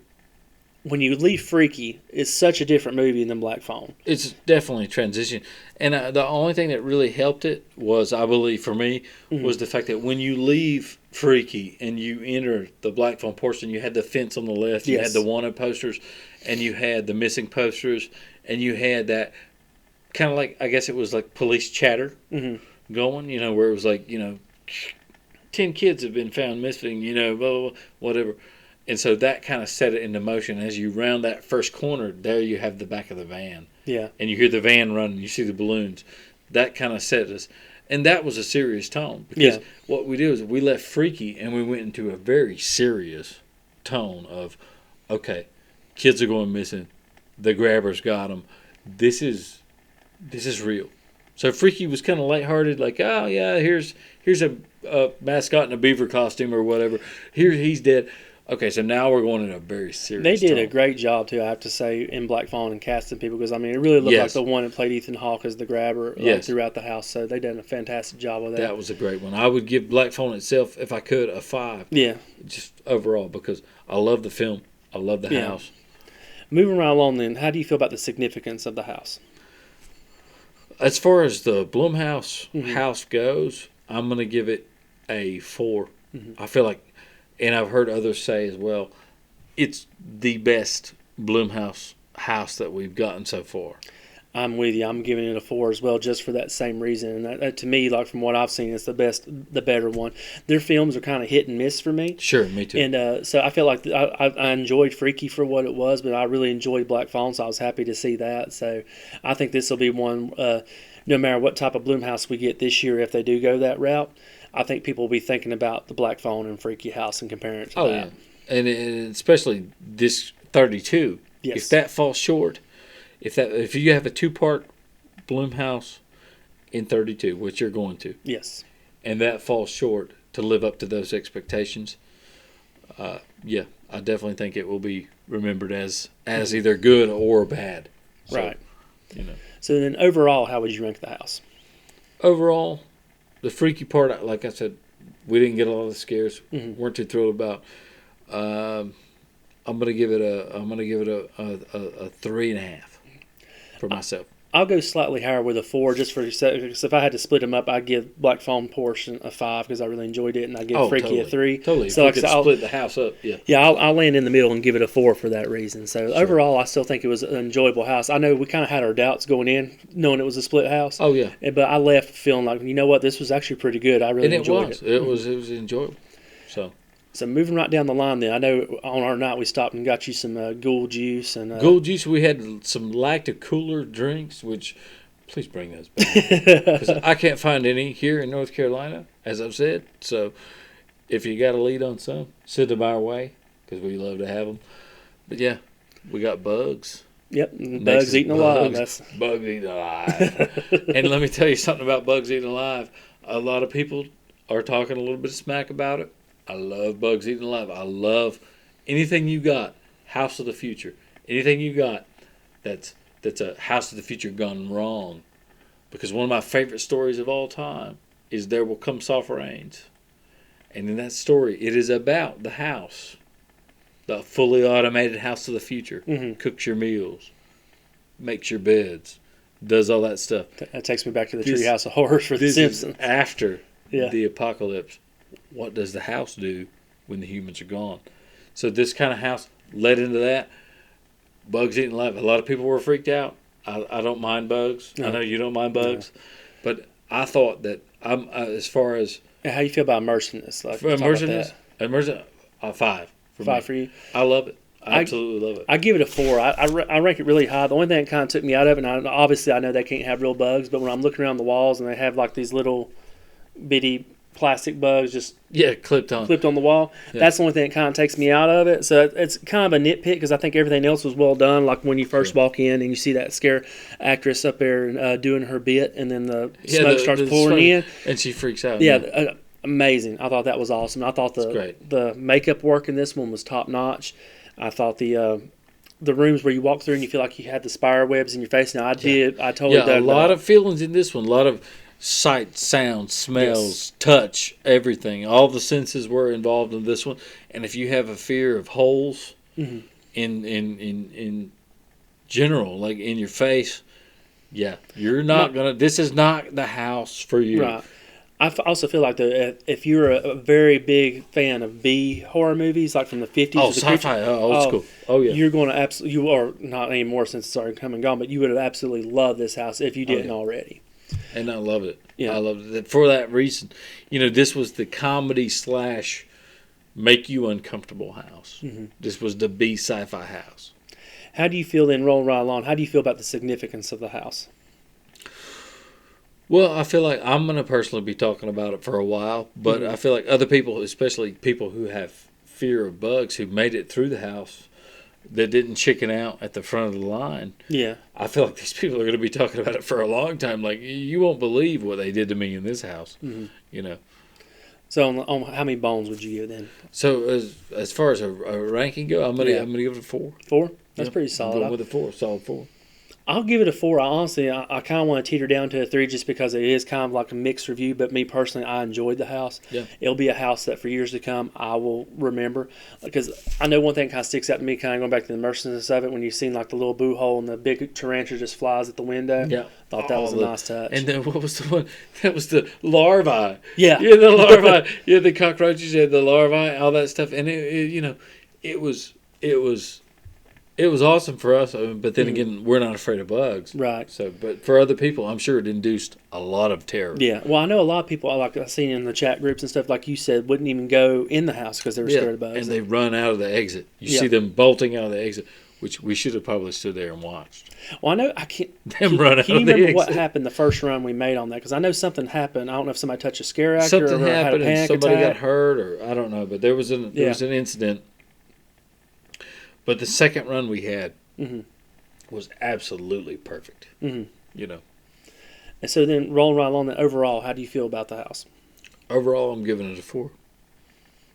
when you leave Freaky, it's such a different movie than Black Phone. It's definitely a transition. And the only thing that really helped it was, I believe, for me, was the fact that when you leave Freaky and you enter the Black Phone portion, you had the fence on the left, you had the wanted posters, and you had the missing posters, and you had that kind of like, I guess it was like police chatter going, where it was like, 10 kids have been found missing, blah, blah, blah, whatever. And so that kind of set it into motion. As you round that first corner, there you have the back of the van. Yeah. And you hear the van running, you see the balloons. That kind of set us. And that was a serious tone. Because what we did is we left Freaky and we went into a very serious tone of, okay, kids are going missing. The grabbers got them. This is real. So Freaky was kind of lighthearted, like, oh, yeah, here's a mascot in a beaver costume or whatever. Here he's dead. Okay, so now we're going in a very serious They did tone. a great job, too, I have to say, in Black Phone and casting people. Because, I mean, it really looked like the one that played Ethan Hawke as the grabber throughout the house. So they did a fantastic job with that. That was a great one. I would give Black Phone itself, if I could, a 5. Yeah. Just overall, because I love the film. I love the house. Moving right along then, how do you feel about the significance of the house? As far as the Blumhouse house goes, I'm going to give it a 4. I feel like, and I've heard others say as well, it's the best Blumhouse house that we've gotten so far. I'm with you. I'm giving it a 4 as well, just for that same reason. And that, to me, like from what I've seen, it's the better one. Their films are kind of hit and miss for me. Sure, me too. And so I felt like I enjoyed Freaky for what it was, but I really enjoyed Black Phone, so I was happy to see that. So I think this will be one, no matter what type of Blumhouse we get this year, if they do go that route, I think people will be thinking about the Black Phone and Freaky House and comparing it to Oh, that. yeah. And especially this 32. Yes. If that falls short, if you have a 2-part Blumhouse in 32, which you're going to, Yes. and that falls short to live up to those expectations, yeah, I definitely think it will be remembered as either good or bad. So, Right. You know, So then overall, how would you rank the house? overall, the freaky part, like I said, we didn't get a lot of the scares. Mhm. Weren't too thrilled about. I'm gonna give it a 3.5 for myself. I'll go slightly higher with a 4, just for because if I had to split them up, I'd give Black Phone portion a 5 because I really enjoyed it, and I'd give Freaky totally. a 3. Totally. So If like we I could said, split the house up, yeah. Yeah, I'll land in the middle and give it a 4 for that reason. So overall, I still think it was an enjoyable house. I know we kind of had our doubts going in, knowing it was a split house. Oh yeah. But I left feeling like, you know what, this was actually pretty good. I really And enjoyed it. it was enjoyable. So Moving right down the line then, I know on our night we stopped and got you some Ghoul juice. And Gold juice. We had some lactic cooler drinks, which please bring those back because I can't find any here in North Carolina, as I've said. So if you got a lead on some, send them our way because we love to have them. But yeah, we got bugs. Yep, Next bugs is eating alive. That's Bugs eating alive. And let me tell you something about bugs eating alive. A lot of people are talking a little bit of smack about it. I love bugs eating alive. I love anything you got, House of the Future. Anything you got that's a House of the Future gone wrong. Because one of my favorite stories of all time is There Will Come Soft Rains. And in that story, it is about the house. The fully automated House of the Future. Mhm. Cooks your meals. Makes your beds. Does all that stuff. that takes me back to the This- Treehouse of Horrors for The This is Simpsons. after Yeah. the apocalypse. What does the house do when the humans are gone? So this kind of house led into that. Bugs eating alive. A lot of people were freaked out. I don't mind bugs. I No. know you don't mind bugs, but I thought that as far as And how you feel about immersiveness? Like, for talk about immersiveness, that. 5 for 5 me. for you. I love it. I absolutely love it. I give it a 4. I rank it really high. The only thing that kind of took me out of it, and obviously I know they can't have real bugs, but when I'm looking around the walls and they have like these little bitty plastic bugs just Yeah, clipped on. clipped on the wall, Yeah. that's the only thing that kind of takes me out of it. So it's kind of a nitpick because I think everything else was well done. Like when you first walk in and you see that scare actress up there doing her bit, and then the smoke starts pouring in. and she freaks out. Yeah, amazing. I thought that was awesome. I thought great. the makeup work in this one was top notch. I thought the rooms where you walk through and you feel like you had the spider webs in your face. Now I totally Yeah, a dug lot that. of feelings in this one. A lot of sight, sound, smells, touch, everything. All the senses were involved in this one. And if you have a fear of holes Mhm. in general, like in your face, yeah, you're not gonna. This is not the house for you. Right. I also feel like if you're a very big fan of B horror movies, like from the 50s, Oh, or the sci-fi, old school. Oh yeah. you're going to absolutely, you are not anymore since it's already come and gone, but you would have absolutely loved this house if you didn't yeah. already. And I love it. Yeah. I loved it for that reason. You know, this was the comedy / make you uncomfortable house. Mm-hmm. This was the B sci-fi house. How do you feel then, rolling right along? How do you feel about the significance of the house? Well, I feel like I'm going to personally be talking about it for a while, but I feel like other people, especially people who have fear of bugs, who made it through the house, that didn't chicken out at the front of the line, Yeah. I feel like these people are going to be talking about it for a long time. Like, you won't believe what they did to me in this house, you know. So on how many bones would you give then? So as far as a ranking go, I'm gonna give it a 4. 4? That's Yep. pretty I'm solid. going with a 4, solid 4. I'll give it a 4. Honestly, I kind of want to teeter down to a 3 just because it is kind of like a mixed review. But me personally, I enjoyed the house. Yeah. It'll be a house that for years to come I will remember. Because I know one thing kind of sticks out to me, kind of going back to the immersiveness of it, when you've seen like the little boo hole and the big tarantula just flies at the window. Yeah. Thought that was a nice touch. And then what was the one? That was the larvae. Yeah. Yeah, the larvae. Yeah, the cockroaches. Yeah, the larvae. All that stuff. And it was awesome for us. But then again, we're not afraid of bugs. Right. So, but for other people, I'm sure it induced a lot of terror. Yeah. Well, I know a lot of people, like I've seen in the chat groups and stuff, like you said, wouldn't even go in the house because they were scared of bugs. And they run out of the exit. You Yeah. see them bolting out of the exit. which we should have probably stood there and watched Well, I know I can't. them run out Can you of the remember what exit. happened the first run we made on that? Because I know something happened. I don't know if somebody touched a scare actor Something or had a happened and panic somebody attack. got hurt, or I don't know, but there was an incident. But the second run we had Mhm. was absolutely perfect. Mhm. You know, And so then rolling right along that, overall, how do you feel about the house? overall, I'm giving it a 4.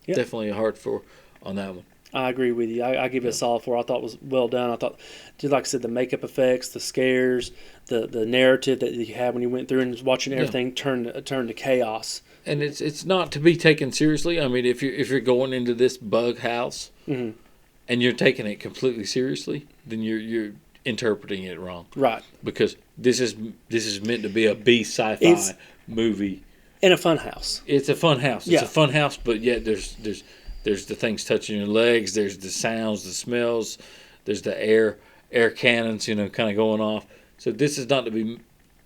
Yep. Definitely a hard 4 on that one. I agree with you. I give it a solid 4. I thought it was well done. I thought, just like I said, the makeup effects, the scares, the narrative that you had when you went through and was watching everything turn to chaos. And it's not to be taken seriously. I mean, if you're going into this bug house Mm-hmm. and you're taking it completely seriously, then you're interpreting it wrong. Right. Because this is meant to be a B sci-fi It's- movie. In a fun house. It's a fun house. It's Yeah. a fun house, but yet there's the things touching your legs. There's the sounds, the smells. There's the air cannons, kind of going off. So this is not to be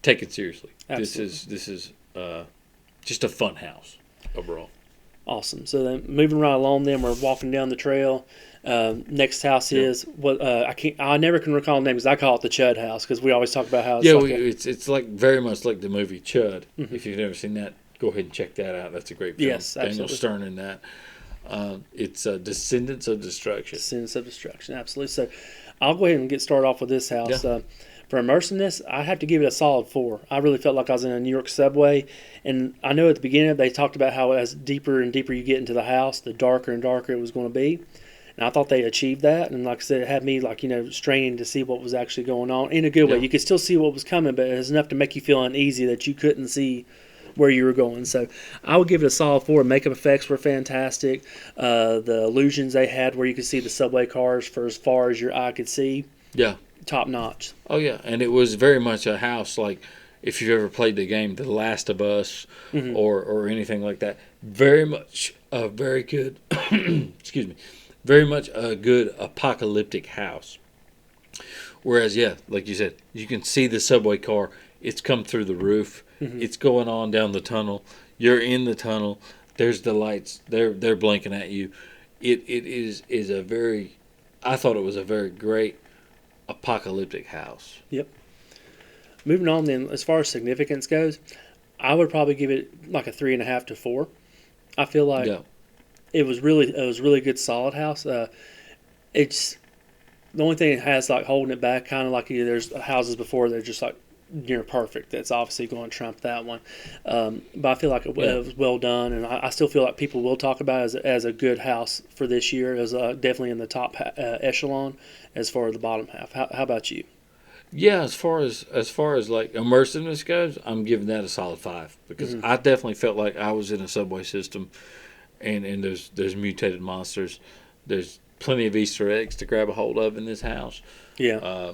taken seriously. Absolutely. This is just a fun house overall. Awesome. So then moving right along, then we're walking down the trail. Next house is what I never can recall the name because I call it the Chud House because we always talk about how it's Yeah, like it's like very much like the movie Chud. Mm-hmm. If you've never seen that, go ahead and check that out. That's a great film. Yes, Daniel absolutely. Stern in that. It's Descendants of Destruction. Sins of Destruction. Absolutely. So I'll go ahead and get started off with this house. Yeah. For immersiveness, I have to give it a solid 4. I really felt like I was in a New York subway, and I know at the beginning they talked about how as deeper and deeper you get into the house, the darker and darker it was going to be. And I thought they achieved that, and like I said, it had me straining to see what was actually going on in a good way. Yeah. You could still see what was coming, but it was enough to make you feel uneasy that you couldn't see where you were going. So I would give it a solid 4. Makeup effects were fantastic. The illusions they had where you could see the subway cars for as far as your eye could see, Yeah. top notch. Oh yeah, and it was very much a house like if you've ever played the game The Last of Us or anything like that. Very much a very good excuse me. Very much a good apocalyptic house. Whereas like you said, you can see the subway car, it's come through the roof. It's going on down the tunnel. You're in the tunnel. There's the lights. They're blinking at you. It is a very I thought it was a very great apocalyptic house. Yep. Moving on then, as far as significance goes, I would probably give it like a 3.5 to 4. I feel like Yeah. it was really good, solid house. It's the only thing it has like holding it back, kind of like there's houses before they're just like near perfect. That's obviously going to trump that one. But I feel like it was well done, and I still feel like people will talk about it as a good house for this year. It was definitely in the top echelon as far as the bottom half. How about you? Yeah, as far as like immersiveness goes, I'm giving that a solid 5 because I definitely felt like I was in a subway system, and there's mutated monsters, there's plenty of Easter eggs to grab a hold of in this house, Yeah.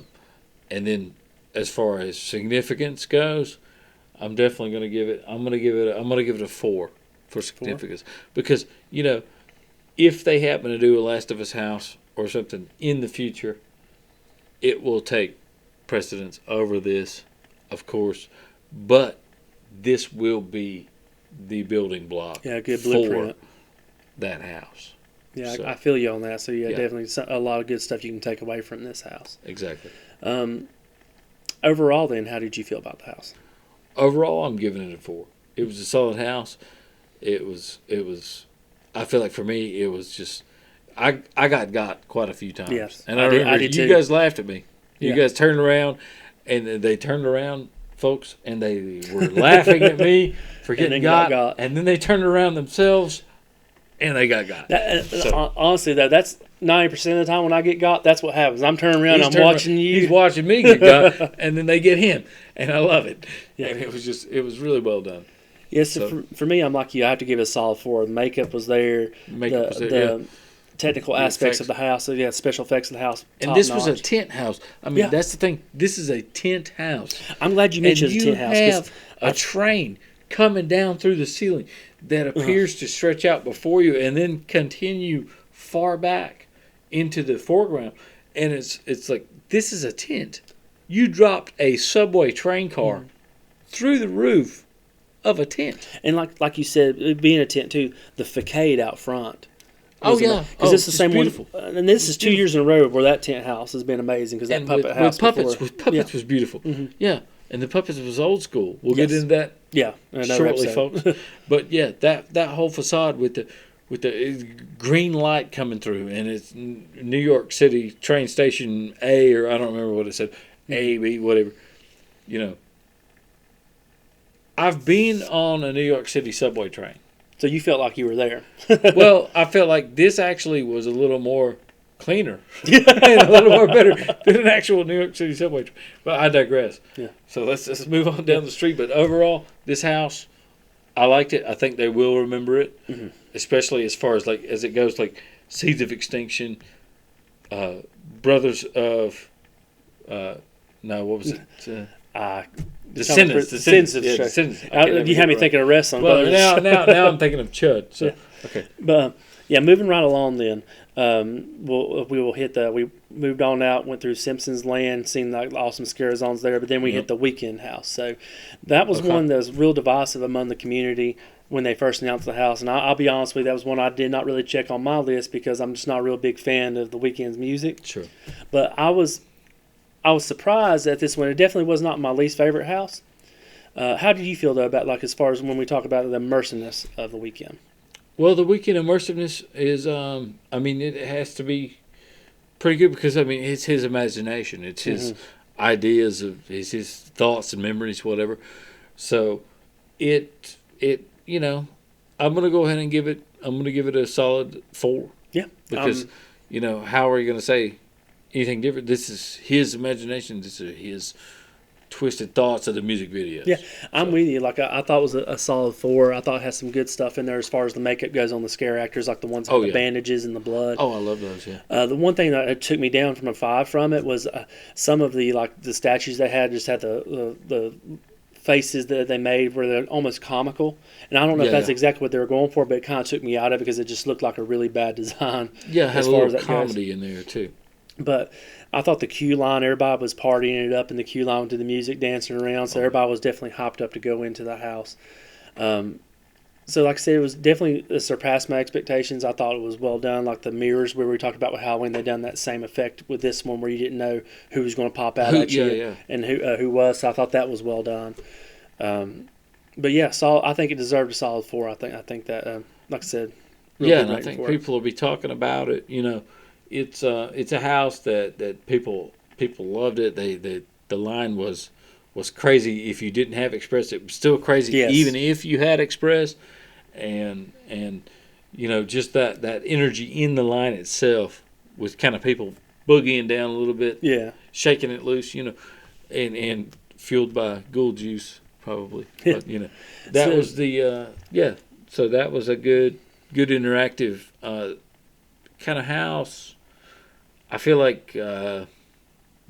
and then as far as significance goes, I'm definitely going to give it. I'm going to give it a 4 for significance because if they happen to do a Last of Us house or something in the future, it will take precedence over this, of course, but this will be the building block Yeah, good for blueprint. that house. Yeah, So- I feel you on that. So Yeah. definitely a lot of good stuff you can take away from this house. Exactly. Overall, then, how did you feel about the house? Overall, I'm giving it a 4. It was a solid house. It was. I feel like for me, it was just. I got quite a few times. Yes, and I I did- remember I did you too. guys laughed at me. You Yeah. guys turned around, and they turned around, folks, and they were laughing at me for getting then got, and then they turned around themselves, and they got. Honestly, though, that's 90% of the time when I get got, that's what happens. I'm turning around, I'm watching you. He's watching me get got, and then they get him, and I love it. Yeah. And it was really well done. Yes, so for me, I'm like you. I have to give it a solid 4. The makeup was there. Makeup was there, The technical aspects effects. of the house. So, special effects of the house. And this was a top-notch. tent house. I mean, Yeah. that's the thing. This is a tent house. I'm glad you mentioned and the you tent house. 'cause have a train coming down through the ceiling that appears to stretch out before you and then continue far back into the foreground. And it's like, this is a tent. You dropped a subway train car through the roof of a tent. And like you said, it being a tent too, the facade out front. Oh, yeah. Because it's the it's same beautiful. one, and this is 2 years in a row where that tent house has been amazing. Because that And puppet house with puppets, before, with puppets was beautiful. Yeah, and the puppets was old school. We'll get Yes. into that yeah, another shortly, episode. folks. But yeah, that whole facade with the green light coming through, and it's New York City train station A, or I don't remember what it said, A, B, whatever. You know, I've been on a New York City subway train. So you felt like you were there. Well, I felt like this actually was a little more cleaner and a little more better than an actual New York City subway train. But I digress. Yeah. So let's move on down the street. But overall, this house, I liked it. I think they will remember it, especially as far as as it goes, like Seeds of Extinction, Brothers of, no, what was it? Descendants. Descendants. Descendants. You had me thinking of wrestling. Well, Brothers. now I'm thinking of Chud. So Yeah. okay. But yeah, moving right along then, we will hit we moved on out, went through Simpsons Land, seen like awesome scare zones there, but then we hit the Weekend House. So that was one that was real divisive among the community when they first announced the house. And I'll be honest with you, that was one I did not really check on my list because I'm just not a real big fan of the Weekend's music. Sure. But I was surprised at this one. It definitely was not my least favorite house. How did you feel though about as far as when we talk about the immersiveness of the Weekend? Well, the Weekend immersiveness is, it has to be pretty good because, it's his imagination. It's his ideas, it's his thoughts and memories, whatever. So, I'm going to go ahead and give it a solid 4. Yeah. Because, how are you going to say anything different? This is his imagination. This is his twisted thoughts of the music videos. Yeah, I'm with you. Like I thought it was a solid 4. I thought it had some good stuff in there as far as the makeup goes on the scare actors, like the ones with the bandages and the blood. Oh, I love those. Yeah. The one thing that took me down from a 5 from it was some of the the statues they had just had the faces that they made where they're almost comical, and I don't know if that's exactly what they were going for, but it kind of took me out of it because it just looked like a really bad design. Yeah, it had as a far little as that comedy goes. in there too. But I thought the queue line, everybody was partying it up in the queue line to the music, dancing around. So everybody was definitely hopped up to go into the house. So like I said, it was definitely surpassed my expectations. I thought it was well done. Like the mirrors where we talked about with Halloween, they done that same effect with this one where you didn't know who was going to pop out at you and who was. So I thought that was well done. But yeah, I think it deserved a solid 4. I think that, like I said, and I think people will be talking about it. It's a house that people loved it. The line was crazy. If you didn't have Express, it was still crazy even if you had Express, and just that energy in the line itself was kind of people boogieing down a little bit, shaking it loose, and fueled by ghoul juice probably. But that was the So that was a good interactive kind of house. I feel like the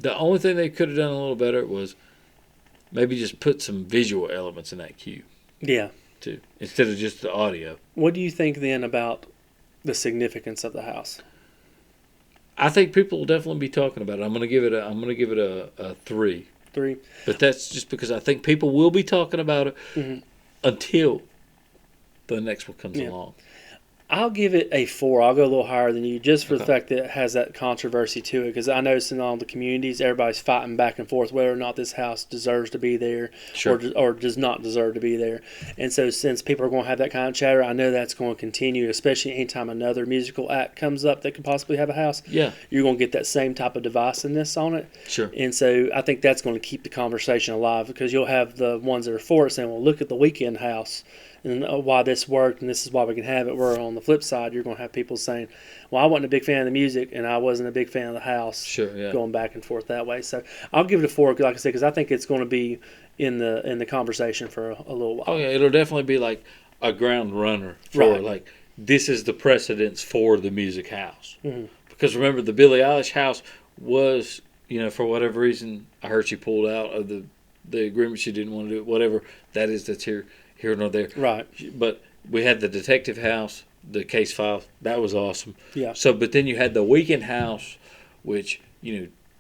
only thing they could have done a little better was maybe just put some visual elements in that queue. Yeah. Too, instead of just the audio. What do you think then about the significance of the house? I think people will definitely be talking about it. I'm gonna give it a 3. 3. But that's just because I think people will be talking about it until the next one comes along. I'll give it a 4. I'll go a little higher than you just for the fact that it has that controversy to it. Because I notice in all the communities, everybody's fighting back and forth whether or not this house deserves to be there or does not deserve to be there. And so since people are going to have that kind of chatter, I know that's going to continue, especially anytime another musical act comes up that could possibly have a house. Yeah. You're going to get that same type of divisiveness on it. Sure. And so I think that's going to keep the conversation alive because you'll have the ones that are for it saying, well, look at the Weekend house and why this worked and this is why we can have it. Where on the flip side, you're going to have people saying, well, I wasn't a big fan of the music and I wasn't a big fan of the house. Sure, yeah. Going back and forth that way. So I'll give it a 4, like I said, because I think it's going to be in the conversation for a little while. Oh, yeah, it'll definitely be like a ground runner for like this is the precedence for the music house. Mm-hmm. Because remember, the Billie Eilish house was, for whatever reason, I heard she pulled out of the agreement. She didn't want to do it, whatever. That's here nor there. Right. But we had the detective house, the case file. That was awesome. Yeah. So, but then you had the Weekend house, which,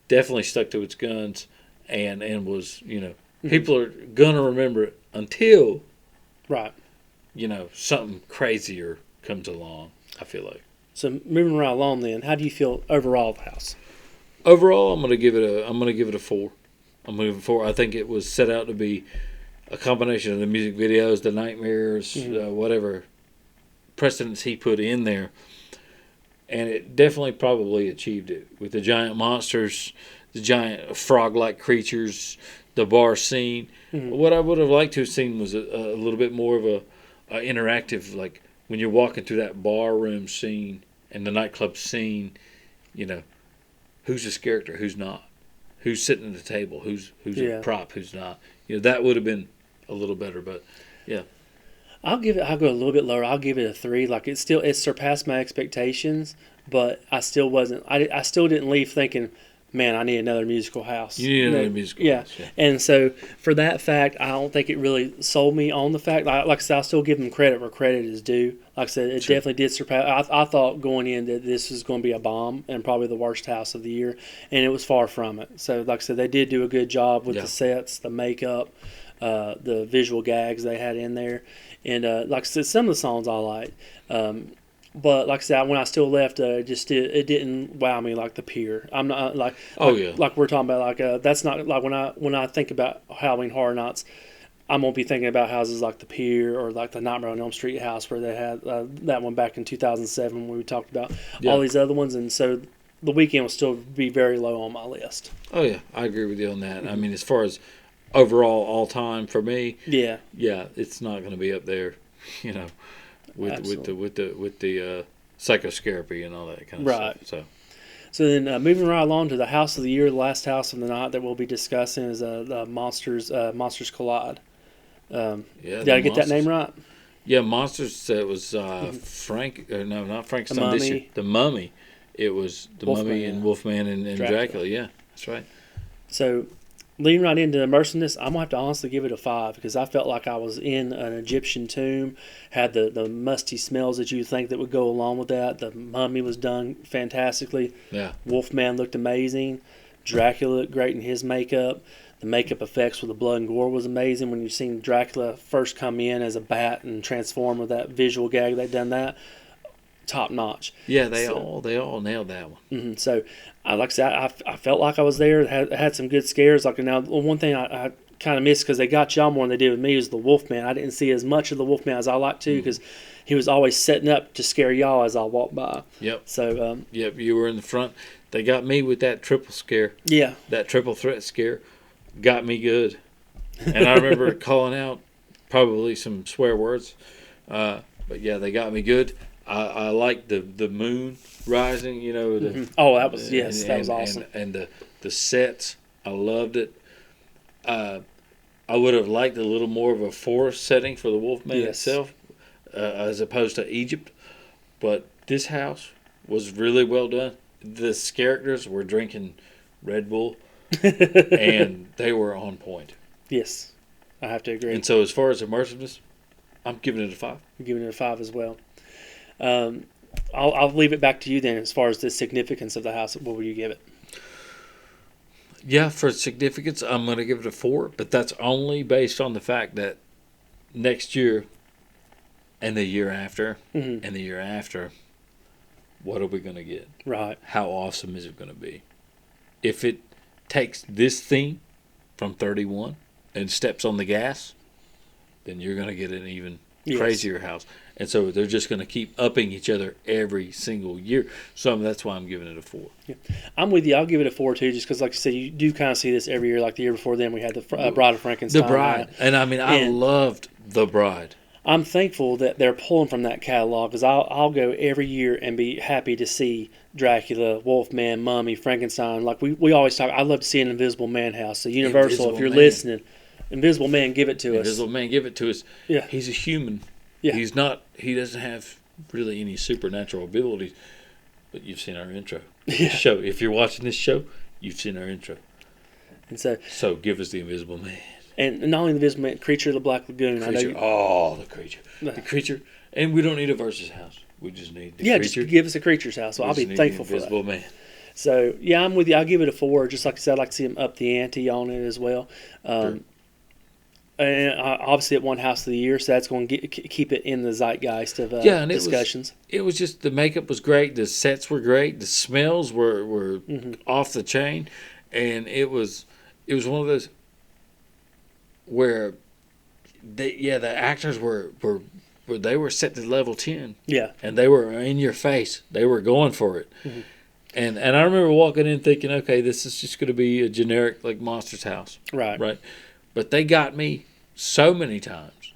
definitely stuck to its guns and was, people are going to remember it until, something crazier comes along, I feel like. So moving right along, then, how do you feel overall of the house? Overall, I'm gonna give it a 4. I'm moving forward. I think it was set out to be a combination of the music videos, the nightmares, whatever precedents he put in there, and it definitely probably achieved it with the giant monsters, the giant frog-like creatures, the bar scene. What I would have liked to have seen was a little bit more of a interactive, like when you're walking through that bar room scene and the nightclub scene, you know, who's this character, who's not, who's sitting at the table, who's a prop, who's not. You know, that would have been a little better, but yeah. I'll go a little bit lower. I'll give it a 3. Like it surpassed my expectations, but I still wasn't. I still didn't leave thinking, man, I need another musical house. You need another musical house. Yeah. And so for that fact, I don't think it really sold me on the fact. Like I said, I still give them credit where credit is due. Like I said, it definitely did surpass. I thought going in that this was going to be a bomb and probably the worst house of the year, and it was far from it. So like I said, they did do a good job with the sets, the makeup, the visual gags they had in there. And like I said, some of the songs I liked. But like I said, when I still left, it didn't wow me like the Pier. I'm not like we're talking about like that's not like when I think about Halloween Horror Nights, I'm gonna be thinking about houses like the Pier or like the Nightmare on Elm Street house where they had that one back in 2007 when we talked about all these other ones, and so the Weekend will still be very low on my list. Oh yeah, I agree with you on that. I mean, as far as overall all time for me, yeah, it's not going to be up there, you know, with the psychoscopy and all that kind of stuff. So then moving right along to the house of the year, the last house of the night that we'll be discussing is the Monsters Collide. Did I get that name right? Yeah, Monsters. It was Frank. No, not Frank. The Mummy. The Mummy. It was the Mummy and Wolfman and Dracula. Yeah, that's right. So leading right into immersiveness, I'm going to have to honestly give it a 5 because I felt like I was in an Egyptian tomb, had the musty smells that you think that would go along with that. The Mummy was done fantastically. Yeah. Wolfman looked amazing. Dracula looked great in his makeup. The makeup effects with the blood and gore was amazing. When you've seen Dracula first come in as a bat and transform with that visual gag, they've done that. Top notch. Yeah, they all nailed that one. Mm-hmm. So, like I said, I felt like I was there. Had some good scares. Like now, one thing I kind of missed because they got y'all more than they did with me was the Wolfman. I didn't see as much of the Wolfman as I like to because he was always setting up to scare y'all as I walked by. Yep. So. Yep. You were in the front. They got me with that triple scare. Yeah. That triple threat scare got me good, and I remember calling out probably some swear words, but yeah, they got me good. I liked the moon rising, you know. That was awesome. And the sets, I loved it. I would have liked a little more of a forest setting for the Wolfman itself, as opposed to Egypt. But this house was really well done. The characters were drinking Red Bull, and they were on point. Yes, I have to agree. And so as far as immersiveness, I'm giving it a 5. I'm giving it a 5 as well. I'll leave it back to you then as far as the significance of the house. What will you give it? Yeah, for significance, I'm going to give it a 4, but that's only based on the fact that next year and the year after and the year after, what are we going to get? Right. How awesome is it going to be? If it takes this theme from 31 and steps on the gas, then you're going to get an even crazier house. And so they're just going to keep upping each other every single year. So that's why I'm giving it a 4. Yeah. I'm with you. I'll give it a 4 too, just because, like I said, you do kind of see this every year. Like the year before then, we had the Bride of Frankenstein. The Bride. And I mean, I loved The Bride. I'm thankful that they're pulling from that catalog because I'll go every year and be happy to see Dracula, Wolfman, Mummy, Frankenstein. Like we always talk, I love to see an Invisible Man house. So Universal, if you're listening, Invisible Man, give it to us. Invisible Man, give it to us. Yeah. He's a human. Yeah. He doesn't have really any supernatural abilities, but you've seen our intro. Yeah. Show. If you're watching this show, you've seen our intro. And so give us the Invisible Man. And not only the Invisible Man, Creature of the Black Lagoon. The Creature. The Creature. And we don't need a versus house. We just need the Creature. Just give us a Creature's house. So I'll be thankful for that. Invisible Man. So, yeah, I'm with you. I'll give it a 4. Just like I said, I'd like to see him up the ante on it as well. And obviously it won House of the Year, so that's going to keep it in the zeitgeist of and discussions. It was just, the makeup was great, the sets were great, the smells were off the chain, and it was one of those where the actors were set to level 10. Yeah. And they were in your face. They were going for it. Mm-hmm. And I remember walking in thinking, okay, this is just going to be a generic like Monsters house. Right. But they got me so many times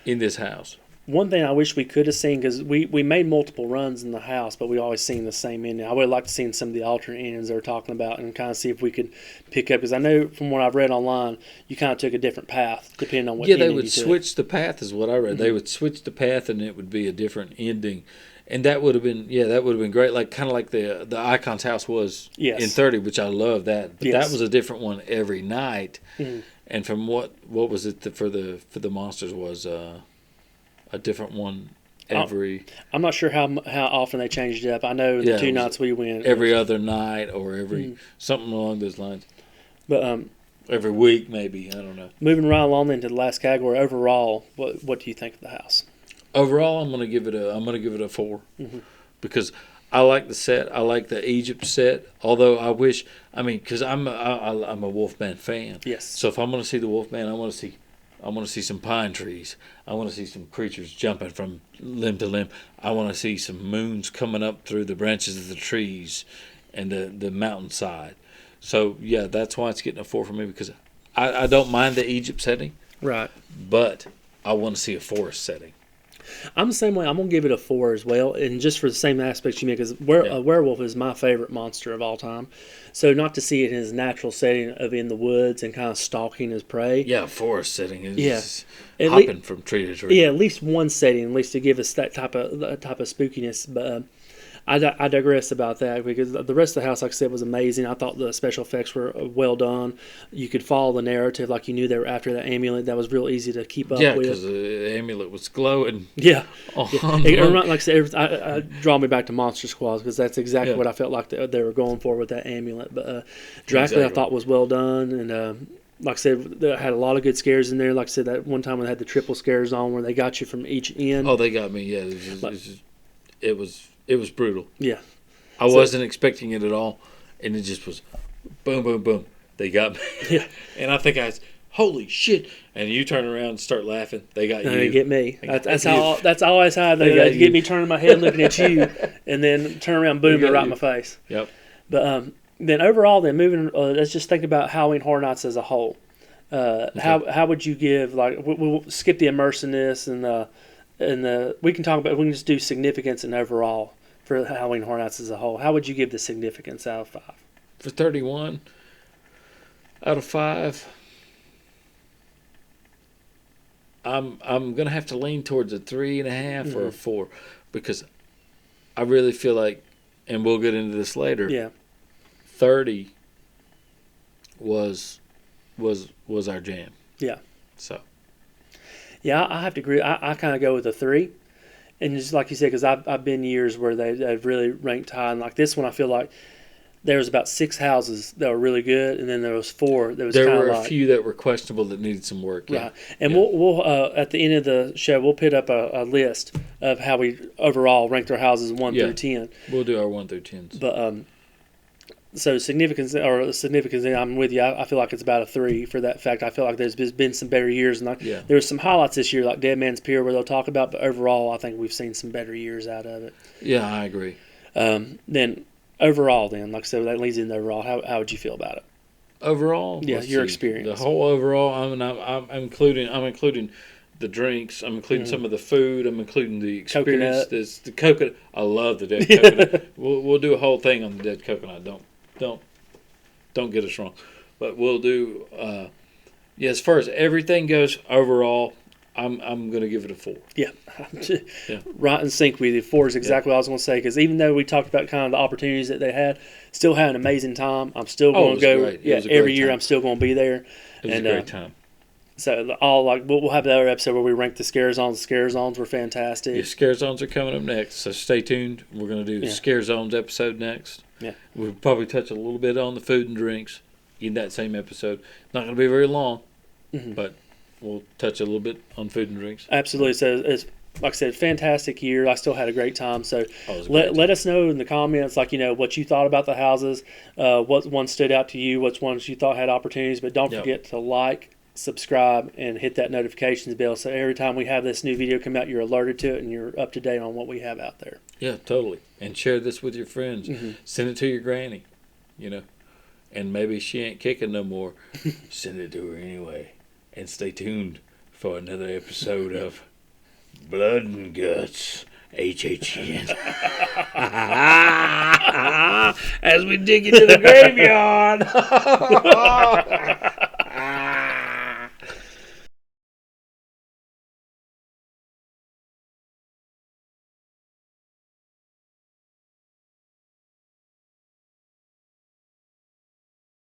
in this house. One thing I wish we could have seen, because we made multiple runs in the house, but we always seen the same ending. I would have liked to seen some of the alternate endings they were talking about and kind of see if we could pick up, because I know from what I've read online, you kind of took a different path depending on what ending you took. Yeah, they would switch the path is what I read. Mm-hmm. They would switch the path and it would be a different ending. And that would have been great, like kind of like the Icon's house was in 30, which I love that. But that was a different one every night. Mm-hmm. And from what was it for the Monsters was a different one every. I'm not sure how often they changed it up. I know the 2 nights we went every other night or every something along those lines. But every week maybe, I don't know. Moving right along into the last category, overall, what do you think of the house? Overall, I'm gonna give it a 4 because I like the set. I like the Egypt set. Although I wish, because I'm a Wolfman fan. Yes. So if I'm gonna see the Wolfman, I want to see some pine trees. I want to see some creatures jumping from limb to limb. I want to see some moons coming up through the branches of the trees and the mountainside. So yeah, that's why it's getting a 4 for me, because I don't mind the Egypt setting. Right. But I want to see a forest setting. I'm the same way. I'm going to give it a 4 as well, and just for the same aspects you make, because a werewolf is my favorite monster of all time. So not to see it in his natural setting of in the woods and kind of stalking his prey. Yeah, forest setting is hopping from tree to tree. Yeah, at least one setting, at least to give us that type of spookiness. But I digress about that, because the rest of the house, like I said, was amazing. I thought the special effects were well done. You could follow the narrative, like you knew they were after the amulet. That was real easy to keep up with. Yeah, because the amulet was glowing. Yeah. Like I said, I draw me back to Monster Squad, because that's exactly what I felt like they were going for with that amulet. But Dracula, I thought was well done, and like I said, they had a lot of good scares in there. Like I said, that one time when they had the triple scares on, where they got you from each end. Oh, they got me. Yeah, it was brutal. Yeah. I wasn't expecting it at all, and it just was boom, boom, boom. They got me. Yeah. And I think I was, holy shit. And you turn around and start laughing. They got you. They get me. That's always how they get me turning my head looking at you, and then turn around, boom, they're right in my face. Yep. But then overall, moving, let's just think about Halloween Horror Nights as a whole. Okay. How would you give, like, we'll skip the immersiveness and we can just do significance and overall for Halloween Horror Nights as a whole. How would you give the significance out of 5? For 31 out of 5, I'm gonna have to lean towards a 3.5 or a 4, because I really feel like, and we'll get into this later. Yeah. 30 was our jam. Yeah. So. Yeah, I have to agree. I kind of go with a 3. And just like you said, because I've been years where they've really ranked high. And like this one, I feel like there was about 6 houses that were really good, and then there was 4 that was kind of like... There were a few that were questionable that needed some work. Yeah. Right. And we'll at the end of the show, we'll put up a list of how we overall ranked our houses 1 through 10. We'll do our 1 through 10s. But so significance, I'm with you. I feel like it's about a 3 for that fact. I feel like there's been some better years, and there was some highlights this year, like Dead Man's Pier, where they'll talk about. But overall, I think we've seen some better years out of it. Yeah, I agree. Then overall, like I said, that leads into overall. How would you feel about it? Overall, your experience. The whole overall. I'm including the drinks. I'm including some of the food. I'm including the experience. Coconut. The coconut. I love the dead coconut. We'll do a whole thing on the dead coconut. Don't get us wrong, but we'll do. As far as everything goes, overall, I'm going to give it a 4. Yeah. Right in sync with you. 4 is exactly what I was going to say, because even though we talked about kind of the opportunities that they had, still had an amazing time. I'm still going to go. Great. Yeah, every year I'm still going to be there. It was a great time. So we'll have another episode where we rank the scare zones. The scare zones were fantastic. Yeah, scare zones are coming up next, so stay tuned. We're going to do the scare zones episode next. Yeah, we'll probably touch a little bit on the food and drinks in that same episode. Not going to be very long, but we'll touch a little bit on food and drinks. Absolutely. So it's like I said, fantastic year. I still had a great time. So Oh, let us know in the comments, like, what you thought about the houses, what one stood out to you, what ones you thought had opportunities. But don't Yep. forget to like, subscribe, and hit that notifications bell. So every time we have this new video come out, you're alerted to it and you're up to date on what we have out there. Yeah, totally. And share this with your friends. Mm-hmm. Send it to your granny, And maybe she ain't kicking no more. Send it to her anyway. And stay tuned for another episode of Blood and Guts, HHN. As we dig into the graveyard.